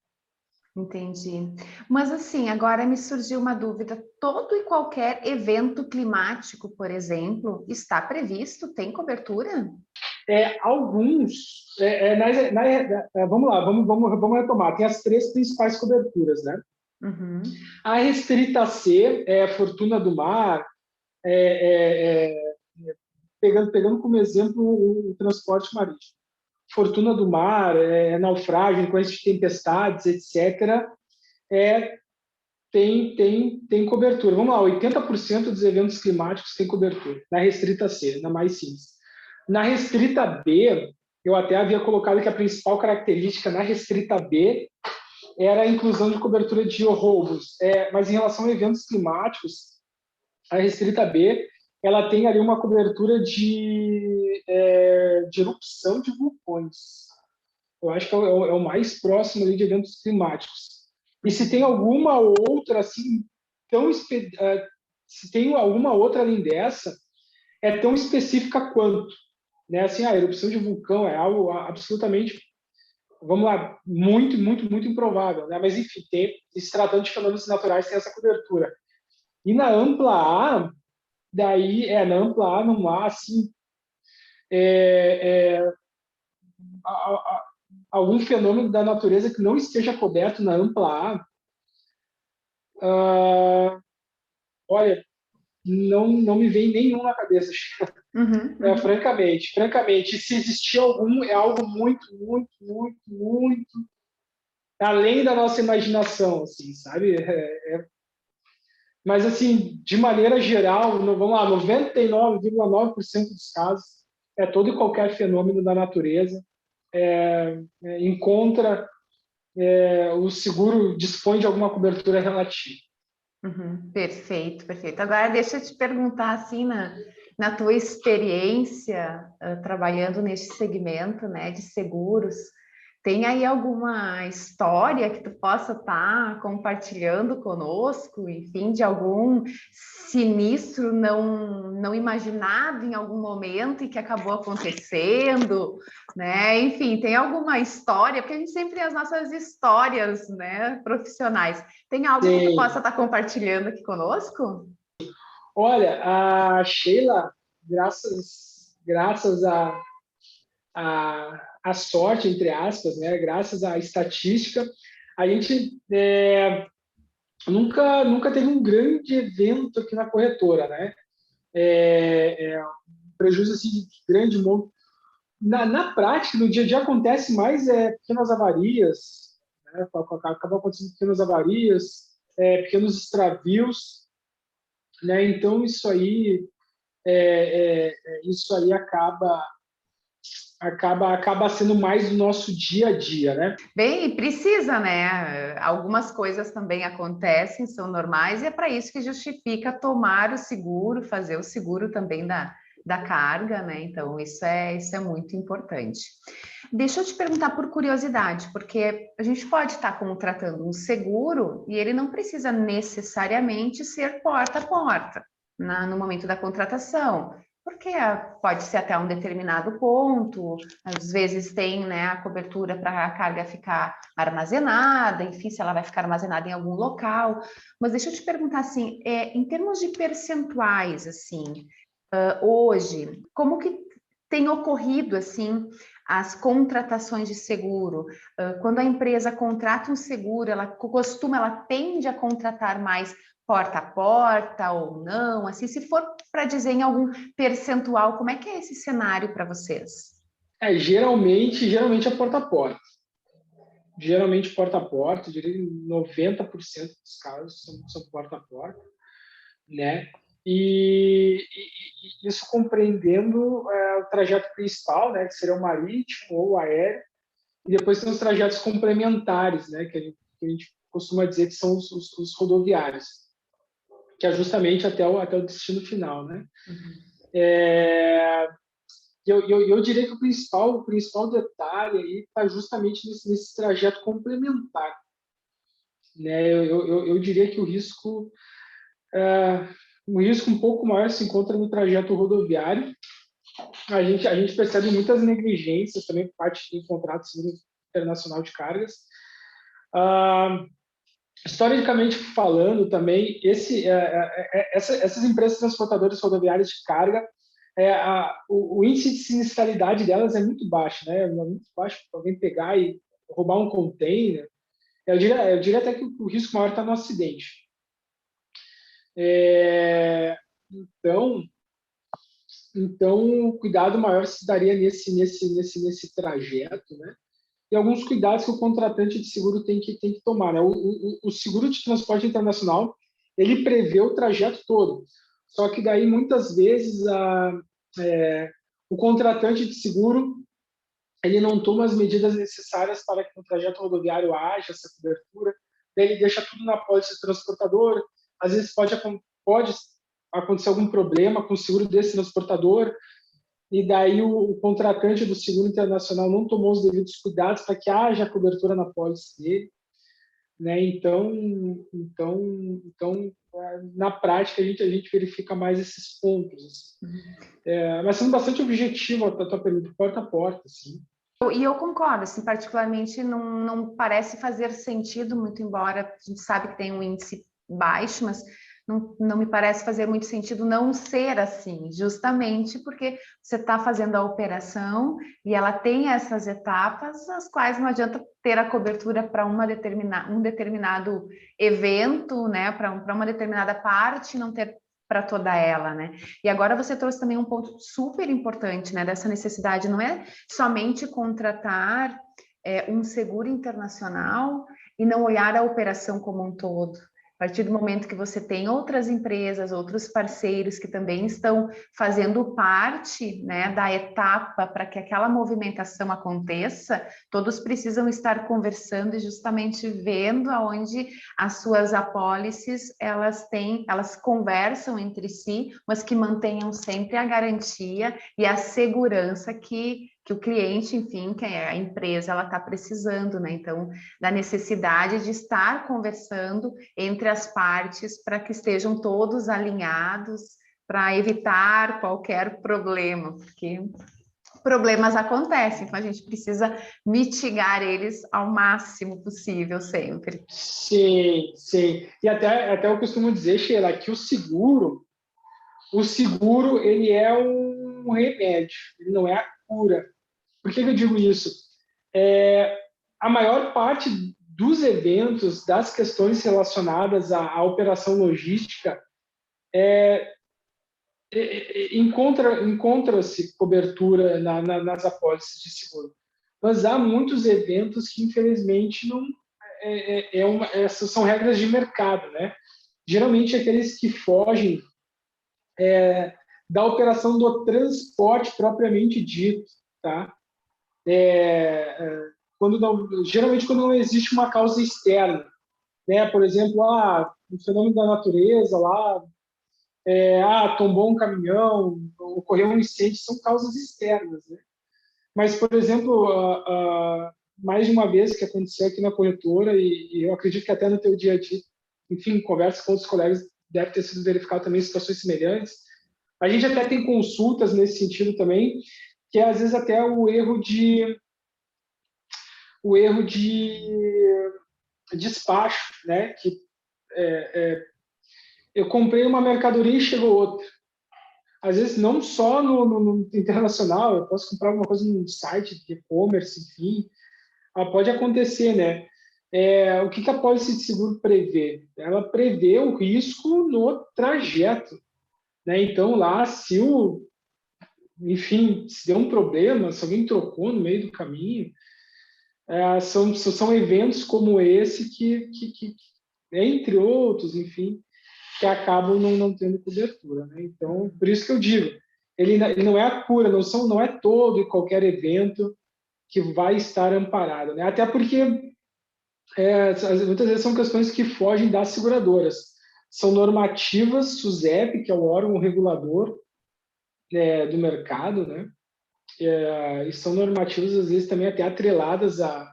Speaker 1: Entendi. Mas assim, agora me surgiu uma dúvida. Todo e qualquer evento climático, por exemplo, está previsto? Tem cobertura?
Speaker 2: Alguns, vamos lá, vamos retomar. Tem as 3 principais coberturas, né?
Speaker 1: Uhum.
Speaker 2: A restrita C é a Fortuna do Mar, pegando como exemplo o transporte marítimo. Fortuna do Mar, naufrágio, coisas de tempestades, etc., tem cobertura. Vamos lá, 80% dos eventos climáticos tem cobertura, na restrita C, na mais simples. Na restrita B, eu até havia colocado que a principal característica na restrita B era a inclusão de cobertura de roubos. Mas em relação a eventos climáticos, a restrita B ela tem ali uma cobertura de erupção de vulcões. Eu acho que é o mais próximo ali de eventos climáticos. E se tem alguma outra, assim, se tem alguma outra além dessa, é tão específica quanto, né? Assim, a erupção de vulcão é algo absolutamente, vamos lá, muito, muito, muito improvável, né? Mas, enfim, se tratando de fenômenos naturais, tem essa cobertura. E na ampla A, na ampla A, não há, assim, algum fenômeno da natureza que não esteja coberto na ampla A. Olha, não me vem nenhum na cabeça.
Speaker 1: Uhum, uhum.
Speaker 2: Francamente, se existir algum, é algo muito, muito, muito, muito além da nossa imaginação, assim, sabe? Mas, assim, de maneira geral, vamos lá, 99,9% dos casos, todo e qualquer fenômeno da natureza encontra, o seguro dispõe de alguma cobertura relativa.
Speaker 1: Uhum. Perfeito, perfeito. Agora deixa eu te perguntar assim, na tua experiência trabalhando nesse segmento, né, de seguros, tem aí alguma história que tu possa estar compartilhando conosco, enfim, de algum sinistro não imaginado em algum momento e que acabou acontecendo, né? Enfim, tem alguma história, porque a gente sempre tem as nossas histórias, né, profissionais. Tem algo que tu
Speaker 2: Sim.
Speaker 1: possa estar compartilhando aqui conosco?
Speaker 2: Olha, a Sheila, graças a sorte, entre aspas, né? Graças à estatística, a gente nunca teve um grande evento aqui na corretora, né? Um prejuízo assim, de grande monto. Na prática, no dia a dia, acontece mais pequenas avarias, né? Acabam acontecendo pequenas avarias, pequenos extravios, né? Então, isso aí acaba sendo mais do nosso dia a dia, né?
Speaker 1: Bem, precisa, né? Algumas coisas também acontecem, são normais, e é para isso que justifica tomar o seguro, fazer o seguro também da carga, né? Então, isso é muito importante. Deixa eu te perguntar por curiosidade, porque a gente pode estar contratando um seguro e ele não precisa necessariamente ser porta a porta no momento da contratação. Porque pode ser até um determinado ponto, às vezes tem, né, a cobertura para a carga ficar armazenada, enfim, se ela vai ficar armazenada em algum local. Mas deixa eu te perguntar assim, em termos de percentuais, assim, hoje, como que tem ocorrido assim as contratações de seguro? Quando a empresa contrata um seguro, ela tende a contratar mais porta a porta ou não? Assim, se for para dizer em algum percentual, como é que é esse cenário para vocês?
Speaker 2: Geralmente é porta a porta. Geralmente porta a porta, eu diria que 90% dos casos são porta a porta, né? e isso compreendendo o trajeto principal, né, que seria o marítimo ou o aéreo, e depois tem os trajetos complementares, né, que a gente costuma dizer que são os rodoviários, que é justamente até o destino final, né? Eu diria que o principal detalhe aí está justamente nesse trajeto complementar, né? Eu diria que o risco um pouco maior se encontra no trajeto rodoviário. A gente percebe muitas negligências também por parte de contrato civil internacional de cargas. Historicamente falando também, essas empresas transportadoras rodoviárias de carga, o índice de sinistralidade delas é muito baixo, né? É muito baixo para alguém pegar e roubar um container. Eu diria até que o risco maior está no acidente. Então, o cuidado maior se daria nesse trajeto, né? E alguns cuidados que o contratante de seguro tem que tomar, né? O seguro de transporte internacional, ele prevê o trajeto todo. Só que daí, muitas vezes, o contratante de seguro, ele não toma as medidas necessárias para que no trajeto rodoviário haja essa cobertura, daí ele deixa tudo na pólice do transportador, às vezes pode acontecer algum problema com o seguro desse transportador, e daí o contratante do seguro internacional não tomou os devidos cuidados para que haja cobertura na pólice dele, né? Então, na prática, a gente verifica mais esses pontos. Mas sendo bastante objetivo a tua pergunta, porta a porta, assim.
Speaker 1: E eu concordo, assim, particularmente não parece fazer sentido, muito embora a gente sabe que tem um índice baixo, mas não me parece fazer muito sentido não ser assim, justamente porque você está fazendo a operação e ela tem essas etapas, as quais não adianta ter a cobertura para um determinado evento, né, para uma determinada parte, não ter para toda ela, né? E agora você trouxe também um ponto super importante, né, dessa necessidade, não é somente contratar um seguro internacional e não olhar a operação como um todo. A partir do momento que você tem outras empresas, outros parceiros que também estão fazendo parte, né, da etapa para que aquela movimentação aconteça, todos precisam estar conversando e justamente vendo aonde as suas apólices elas conversam entre si, mas que mantenham sempre a garantia e a segurança que o cliente, enfim, que a empresa ela está precisando, né? Então, da necessidade de estar conversando entre as partes para que estejam todos alinhados para evitar qualquer problema, porque problemas acontecem, então a gente precisa mitigar eles ao máximo possível sempre.
Speaker 2: Sim, sim. E até eu costumo dizer, Sheila, que o seguro ele é um remédio, ele não é a cura. Por que eu digo isso? A maior parte dos eventos, das questões relacionadas à operação logística, encontra-se cobertura nas apólices de seguro. Mas há muitos eventos que, infelizmente, não essas são regras de mercado, né? Geralmente, aqueles que fogem da operação do transporte propriamente dito, tá? Geralmente quando não existe uma causa externa, né? Por exemplo, um fenômeno da natureza lá, tombou um caminhão, ocorreu um incêndio, são causas externas, né? Mas, por exemplo, mais de uma vez que aconteceu aqui na corretora, e eu acredito que até no teu dia a dia, enfim, conversa com outros colegas, deve ter sido verificado também situações semelhantes. A gente até tem consultas nesse sentido também, que é às vezes até o erro de despacho, né? Que eu comprei uma mercadoria e chegou outra. Às vezes não só no internacional, eu posso comprar alguma coisa num site de e-commerce, enfim, pode acontecer, né? O que a pólice de seguro prevê? Ela prevê o risco no trajeto, né? Então lá, enfim, se deu um problema, se alguém trocou no meio do caminho, são eventos como esse que, entre outros, enfim, que acabam não tendo cobertura, né? Então, por isso que eu digo, ele não é a cura, não é todo e qualquer evento que vai estar amparado, né? Até porque muitas vezes são questões que fogem das seguradoras. São normativas, SUSEP, que é o órgão regulador do mercado, né? E são normativas, às vezes, também até atreladas a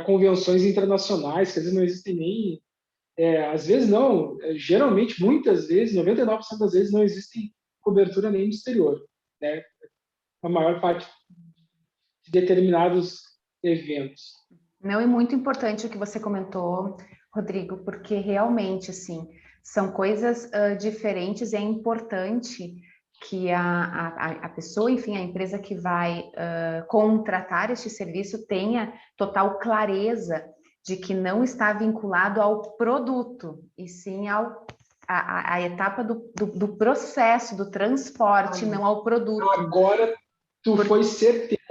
Speaker 2: convenções internacionais, que às vezes não existem nem... às vezes não, geralmente, muitas vezes, 99% das vezes, não existe cobertura nem no exterior, né? A maior parte de determinados eventos.
Speaker 1: Não, é muito importante o que você comentou, Rodrigo, porque realmente, assim, são coisas diferentes e é importante que a pessoa, enfim, a empresa que vai contratar este serviço tenha total clareza de que não está vinculado ao produto, e sim à etapa do processo, do transporte, não ao produto.
Speaker 2: Agora tu foi certeira,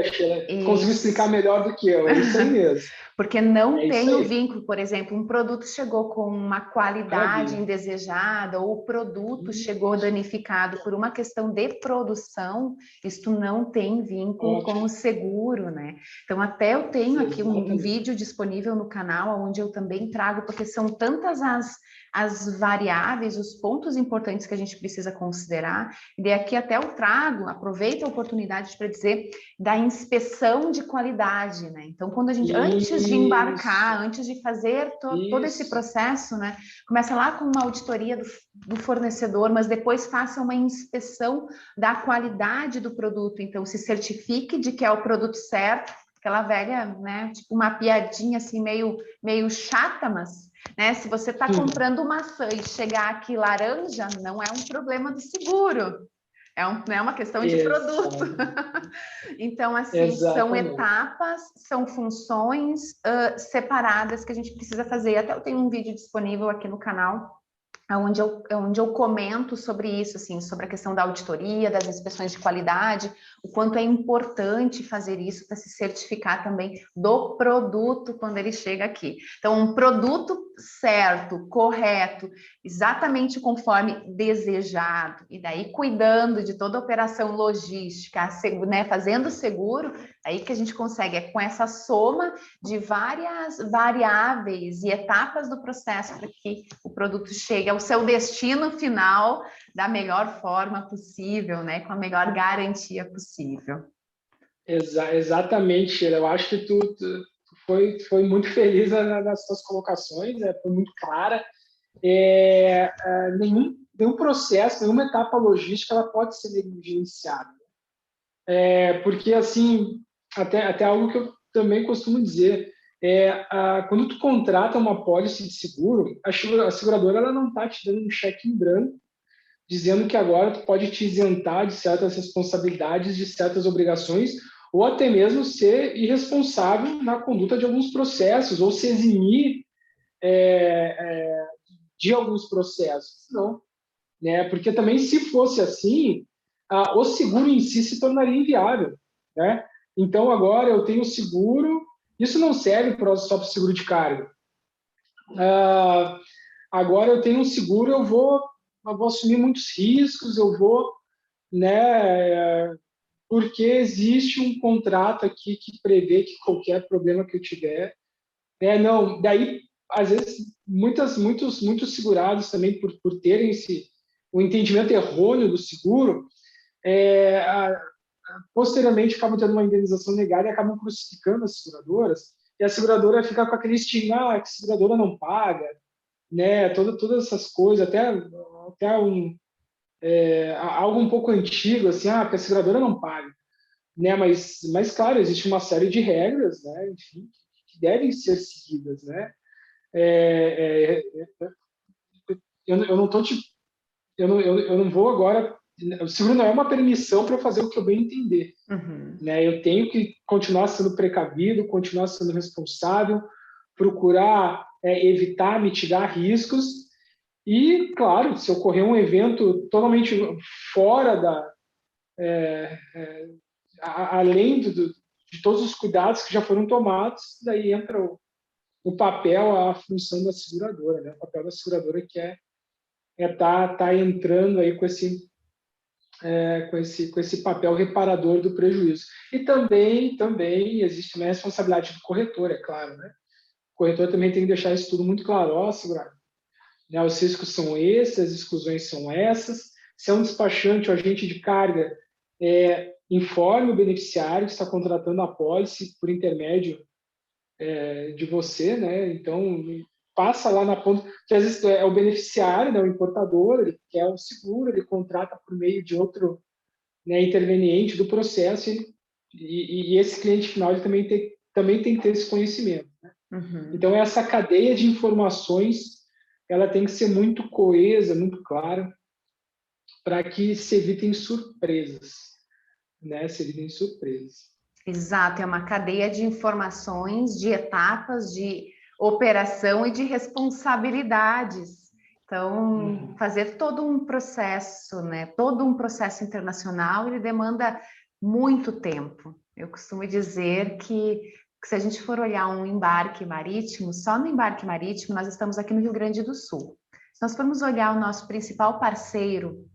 Speaker 2: conseguiu explicar melhor do que eu, é isso aí mesmo.
Speaker 1: Porque não tem o vínculo, por exemplo, um produto chegou com uma qualidade indesejada ou o produto chegou danificado por uma questão de produção, isto não tem vínculo com o seguro, né? Então, até eu tenho aqui um vídeo disponível no canal, onde eu também trago, porque são tantas as variáveis, os pontos importantes que a gente precisa considerar, e aqui até eu trago, aproveito a oportunidade para dizer da inspeção de qualidade, né? Então, quando a gente, antes de embarcar, antes de fazer todo esse processo, né? Começa lá com uma auditoria do fornecedor, mas depois faça uma inspeção da qualidade do produto. Então, se certifique de que é o produto certo, aquela velha, né? Tipo uma piadinha assim, meio chata, mas... né? Se você está comprando maçã e chegar aqui laranja, não é um problema do seguro. Não é uma questão de produto. Então, assim, são etapas, são funções separadas que a gente precisa fazer. Até eu tenho um vídeo disponível aqui no canal, onde eu comento sobre isso, assim, sobre a questão da auditoria, das inspeções de qualidade, o quanto é importante fazer isso para se certificar também do produto quando ele chega aqui. Então, um produto certo, correto, exatamente conforme desejado, e daí cuidando de toda a operação logística, né, fazendo seguro, aí que a gente consegue, com essa soma de várias variáveis e etapas do processo para que o produto chegue ao seu destino final da melhor forma possível, né? Com a melhor garantia possível.
Speaker 2: Exatamente, eu acho que tu foi muito feliz nas suas colocações, foi muito clara. Nenhum processo, nenhuma etapa logística ela pode ser negligenciada. Porque, assim, até algo que eu também costumo dizer, quando tu contrata uma apólice de seguro, a seguradora ela não está te dando um cheque em branco, dizendo que agora tu pode te isentar de certas responsabilidades, de certas obrigações, ou até mesmo ser irresponsável na conduta de alguns processos, ou se eximir de alguns processos. Não, né? Porque também, se fosse assim, o seguro em si se tornaria inviável, né? Então, agora eu tenho seguro, isso não serve só para o seguro de carga. Agora eu tenho um seguro, eu vou assumir muitos riscos, né? Porque existe um contrato aqui que prevê que qualquer problema que eu tiver, não, daí às vezes muitos segurados também por terem o entendimento errôneo do seguro, posteriormente acabam tendo uma indenização negada e acabam crucificando as seguradoras, e a seguradora fica com aquele estigma que a seguradora não paga, né? Todas essas coisas, até algo um pouco antigo, assim, porque a seguradora não paga, né? Mas claro, existe uma série de regras, né? Enfim, que devem ser seguidas, né? Eu não vou agora. O seguro não é uma permissão para fazer o que eu bem entender. Né? Eu tenho que continuar sendo precavido, continuar sendo responsável, procurar evitar, mitigar riscos. E, claro, se ocorrer um evento totalmente fora além de todos os cuidados que já foram tomados, daí entra o papel, a função da seguradora, né? O papel da seguradora que é tá entrando aí com esse papel reparador do prejuízo. E também existe uma responsabilidade do corretor, é claro, né? O corretor também tem que deixar isso tudo muito claro. Ó, segurar, né, os riscos são esses, as exclusões são essas. Se é um despachante ou agente de carga, informe o beneficiário que está contratando a pólice por intermédio de você, né? Então, passa lá na ponta, que às vezes é o beneficiário, né, o importador, ele quer o seguro, ele contrata por meio de outro, né, interveniente do processo, e esse cliente final ele também tem que ter esse conhecimento, né?
Speaker 1: Uhum.
Speaker 2: Então, essa cadeia de informações ela tem que ser muito coesa, muito clara, para que se evitem surpresas, né? Se evitem surpresas.
Speaker 1: Exato, é uma cadeia de informações, de etapas, de operação e de responsabilidades. Então, fazer todo um processo, né? Todo um processo internacional, ele demanda muito tempo. Eu costumo dizer que se a gente for olhar um embarque marítimo, só no embarque marítimo, nós estamos aqui no Rio Grande do Sul. Se nós formos olhar o nosso principal parceiro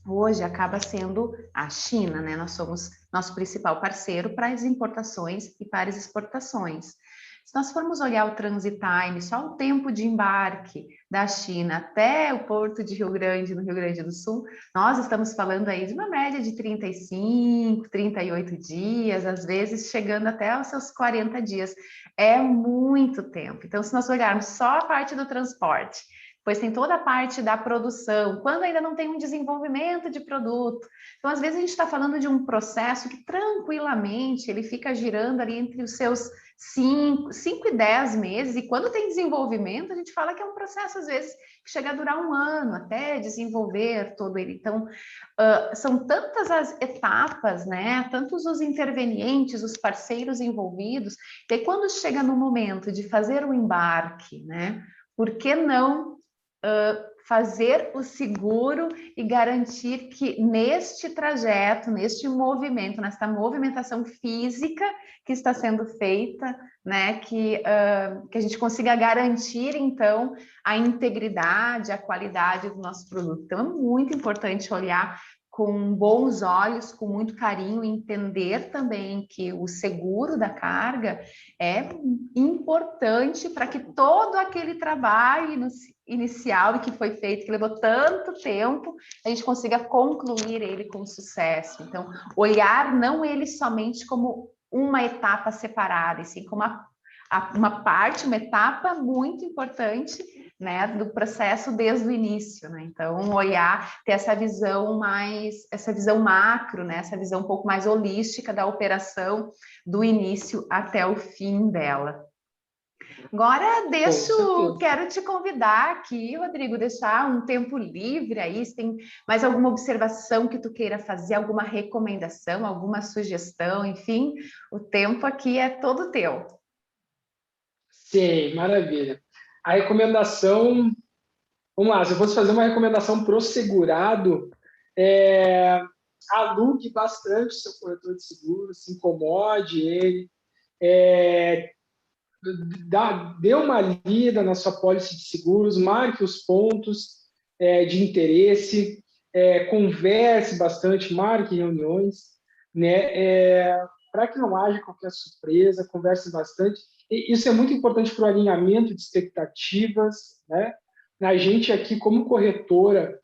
Speaker 1: hoje acaba sendo a China, né? Nós somos nosso principal parceiro para as importações e para as exportações. Se nós formos olhar o transit time, só o tempo de embarque da China até o porto de Rio Grande, no Rio Grande do Sul, nós estamos falando aí de uma média de 35, 38 dias, às vezes chegando até aos seus 40 dias. É muito tempo. Então, se nós olharmos só a parte do transporte, pois tem toda a parte da produção, quando ainda não tem um desenvolvimento de produto. Então, às vezes, a gente está falando de um processo que tranquilamente ele fica girando ali entre os seus 5 e 10 meses, e quando tem desenvolvimento, a gente fala que é um processo, às vezes, que chega a durar um ano até desenvolver todo ele. Então, são tantas as etapas, né? Tantos os intervenientes, os parceiros envolvidos, que aí, quando chega no momento de fazer o embarque, né? Por que não fazer o seguro e garantir que neste trajeto, neste movimento, nesta movimentação física que está sendo feita, né, que a gente consiga garantir, então, a integridade, a qualidade do nosso produto. Então, é muito importante olhar com bons olhos, com muito carinho, entender também que o seguro da carga é importante para que todo aquele trabalho inicial e que foi feito, que levou tanto tempo, a gente consiga concluir ele com sucesso. Então, olhar não ele somente como uma etapa separada, e sim como uma parte, uma etapa muito importante, né, do processo desde o início, né? Então, olhar, ter essa visão macro, né, essa visão um pouco mais holística da operação do início até o fim dela. Agora, quero te convidar aqui, Rodrigo, deixar um tempo livre aí, se tem mais alguma observação que tu queira fazer, alguma recomendação, alguma sugestão, enfim, o tempo aqui é todo teu.
Speaker 2: Sim, maravilha. A recomendação, vamos lá, se eu fosse fazer uma recomendação para o segurado, alugue bastante seu corretor de seguro, se incomode ele, dê uma lida na sua pólice de seguros, marque os pontos de interesse, converse bastante, marque reuniões, né, para que não haja qualquer surpresa, converse bastante. E isso é muito importante para o alinhamento de expectativas, né? A gente aqui, como corretora,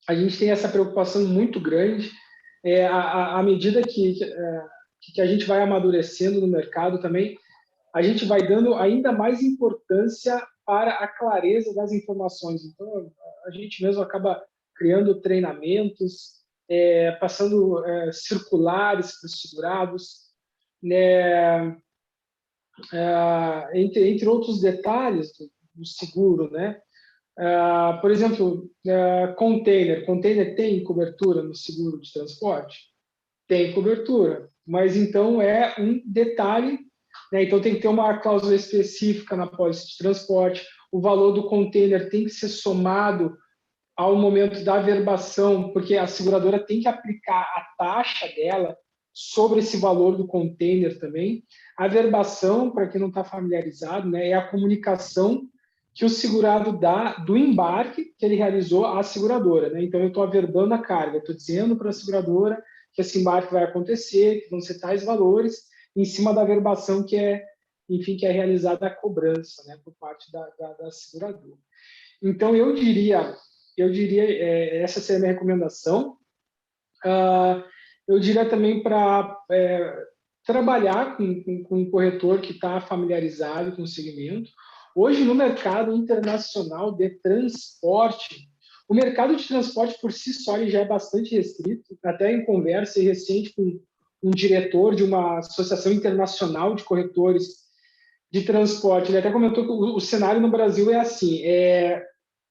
Speaker 2: a gente tem essa preocupação muito grande, à medida que a gente vai amadurecendo no mercado também, a gente vai dando ainda mais importância para a clareza das informações. Então, a gente mesmo acaba criando treinamentos, passando circulares para os segurados, né, entre outros detalhes do seguro, né? Por exemplo, container tem cobertura no seguro de transporte? Tem cobertura, mas então é um detalhe, né? Então tem que ter uma cláusula específica na pólice de transporte, o valor do container tem que ser somado ao momento da averbação, porque a seguradora tem que aplicar a taxa dela sobre esse valor do container também. A averbação, para quem não está familiarizado, né, é a comunicação que o segurado dá do embarque que ele realizou à seguradora, né? Então, eu estou averbando a carga, estou dizendo para a seguradora que esse embarque vai acontecer, que vão ser tais valores, em cima da averbação que é, enfim, que é realizada a cobrança, né, por parte da seguradora. Então, essa seria a minha recomendação. Eu diria também para trabalhar com um corretor que está familiarizado com o segmento. Hoje, no mercado internacional de transporte, o mercado de transporte por si só ele já é bastante restrito. Até em conversa recente com um diretor de uma associação internacional de corretores de transporte, ele até comentou que o cenário no Brasil é assim,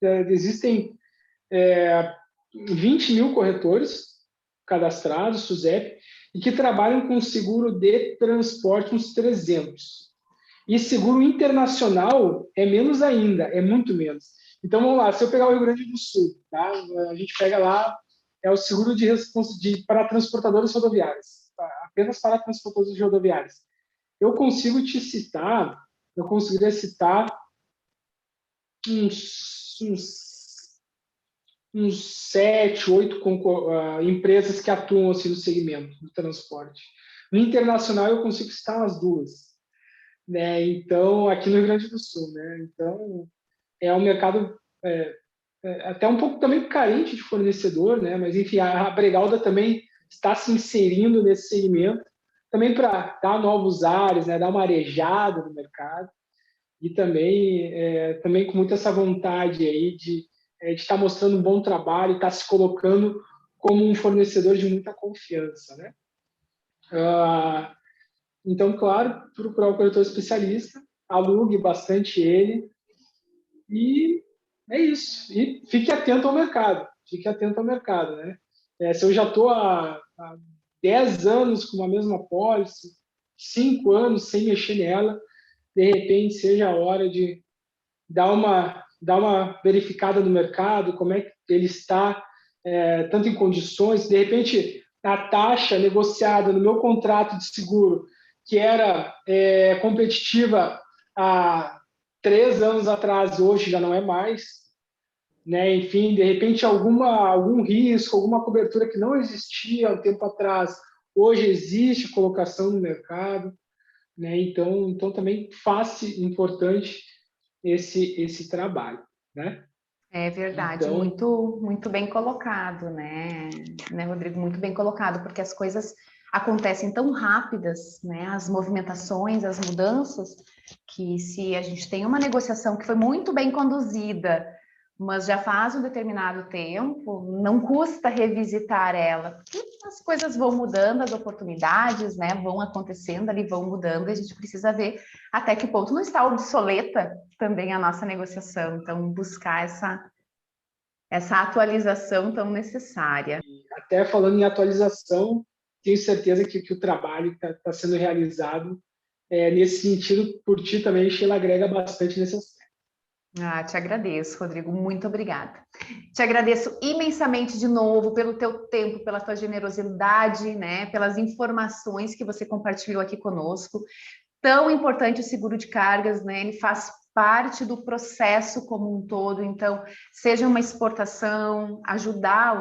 Speaker 2: existem 20 mil corretores cadastrados, SUSEP, e que trabalham com seguro de transporte, uns 300. E seguro internacional é menos ainda, é muito menos. Então, vamos lá, se eu pegar o Rio Grande do Sul, tá? A gente pega lá, é o seguro para transportadoras rodoviárias, tá? Apenas para transportadoras rodoviárias. Eu conseguiria citar uns 7, 8 empresas que atuam assim, no segmento do transporte. No internacional, eu consigo citar umas 2. Né? Então, aqui no Rio Grande do Sul. Né? Então, é um mercado até um pouco também carente de fornecedor, né? Mas, enfim, a Bregalda também está se inserindo nesse segmento, também para dar novos ares, né? Dar uma arejada no mercado, e também com muita essa vontade aí de estar mostrando um bom trabalho e estar se colocando como um fornecedor de muita confiança, né? Então, claro, procurar o corretor especialista, alugue bastante ele e é isso. E fique atento ao mercado, né? Se eu já estou há 10 anos com a mesma pólice, 5 anos sem mexer nela, de repente seja a hora de dar uma verificada no mercado, como é que ele está, tanto em condições, de repente a taxa negociada no meu contrato de seguro, que era competitiva há 3 anos atrás, hoje já não é mais, né? Enfim, de repente algum risco, alguma cobertura que não existia há um tempo atrás, hoje existe colocação no mercado, né? Então também importante esse trabalho, né?
Speaker 1: É verdade,
Speaker 2: Então,
Speaker 1: muito, muito bem colocado, né, Rodrigo? Muito bem colocado, porque as coisas acontecem tão rápidas, né? As movimentações, as mudanças, que se a gente tem uma negociação que foi muito bem conduzida, mas já faz um determinado tempo, não custa revisitar ela, porque as coisas vão mudando, as oportunidades, né, vão acontecendo ali, vão mudando, e a gente precisa ver até que ponto não está obsoleta também a nossa negociação. Então, buscar essa atualização tão necessária.
Speaker 2: até falando em atualização, tenho certeza que o trabalho que está sendo realizado nesse sentido, por ti também, Sheila, agrega bastante nesse aspecto.
Speaker 1: Te agradeço, Rodrigo, muito obrigada. Te agradeço imensamente de novo pelo teu tempo, pela tua generosidade, né, pelas informações que você compartilhou aqui conosco. Tão importante o seguro de cargas, né? Ele faz parte do processo como um todo. Então, seja uma exportação, ajudar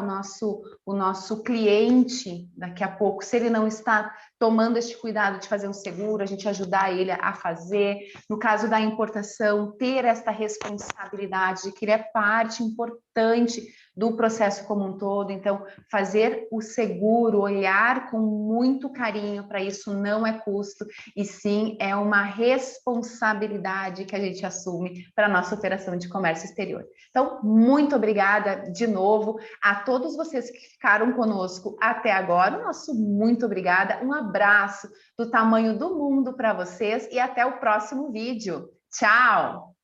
Speaker 1: o nosso cliente daqui a pouco, se ele não está tomando este cuidado de fazer um seguro, a gente ajudar ele a fazer. No caso da importação, ter esta responsabilidade de que ele é parte importante do processo como um todo. Então, fazer o seguro, olhar com muito carinho para isso, não é custo, e sim é uma responsabilidade que a gente assume para a nossa operação de comércio exterior. Então, muito obrigada de novo a todos vocês que ficaram conosco até agora. Nosso muito obrigada, um abraço do tamanho do mundo para vocês e até o próximo vídeo. Tchau!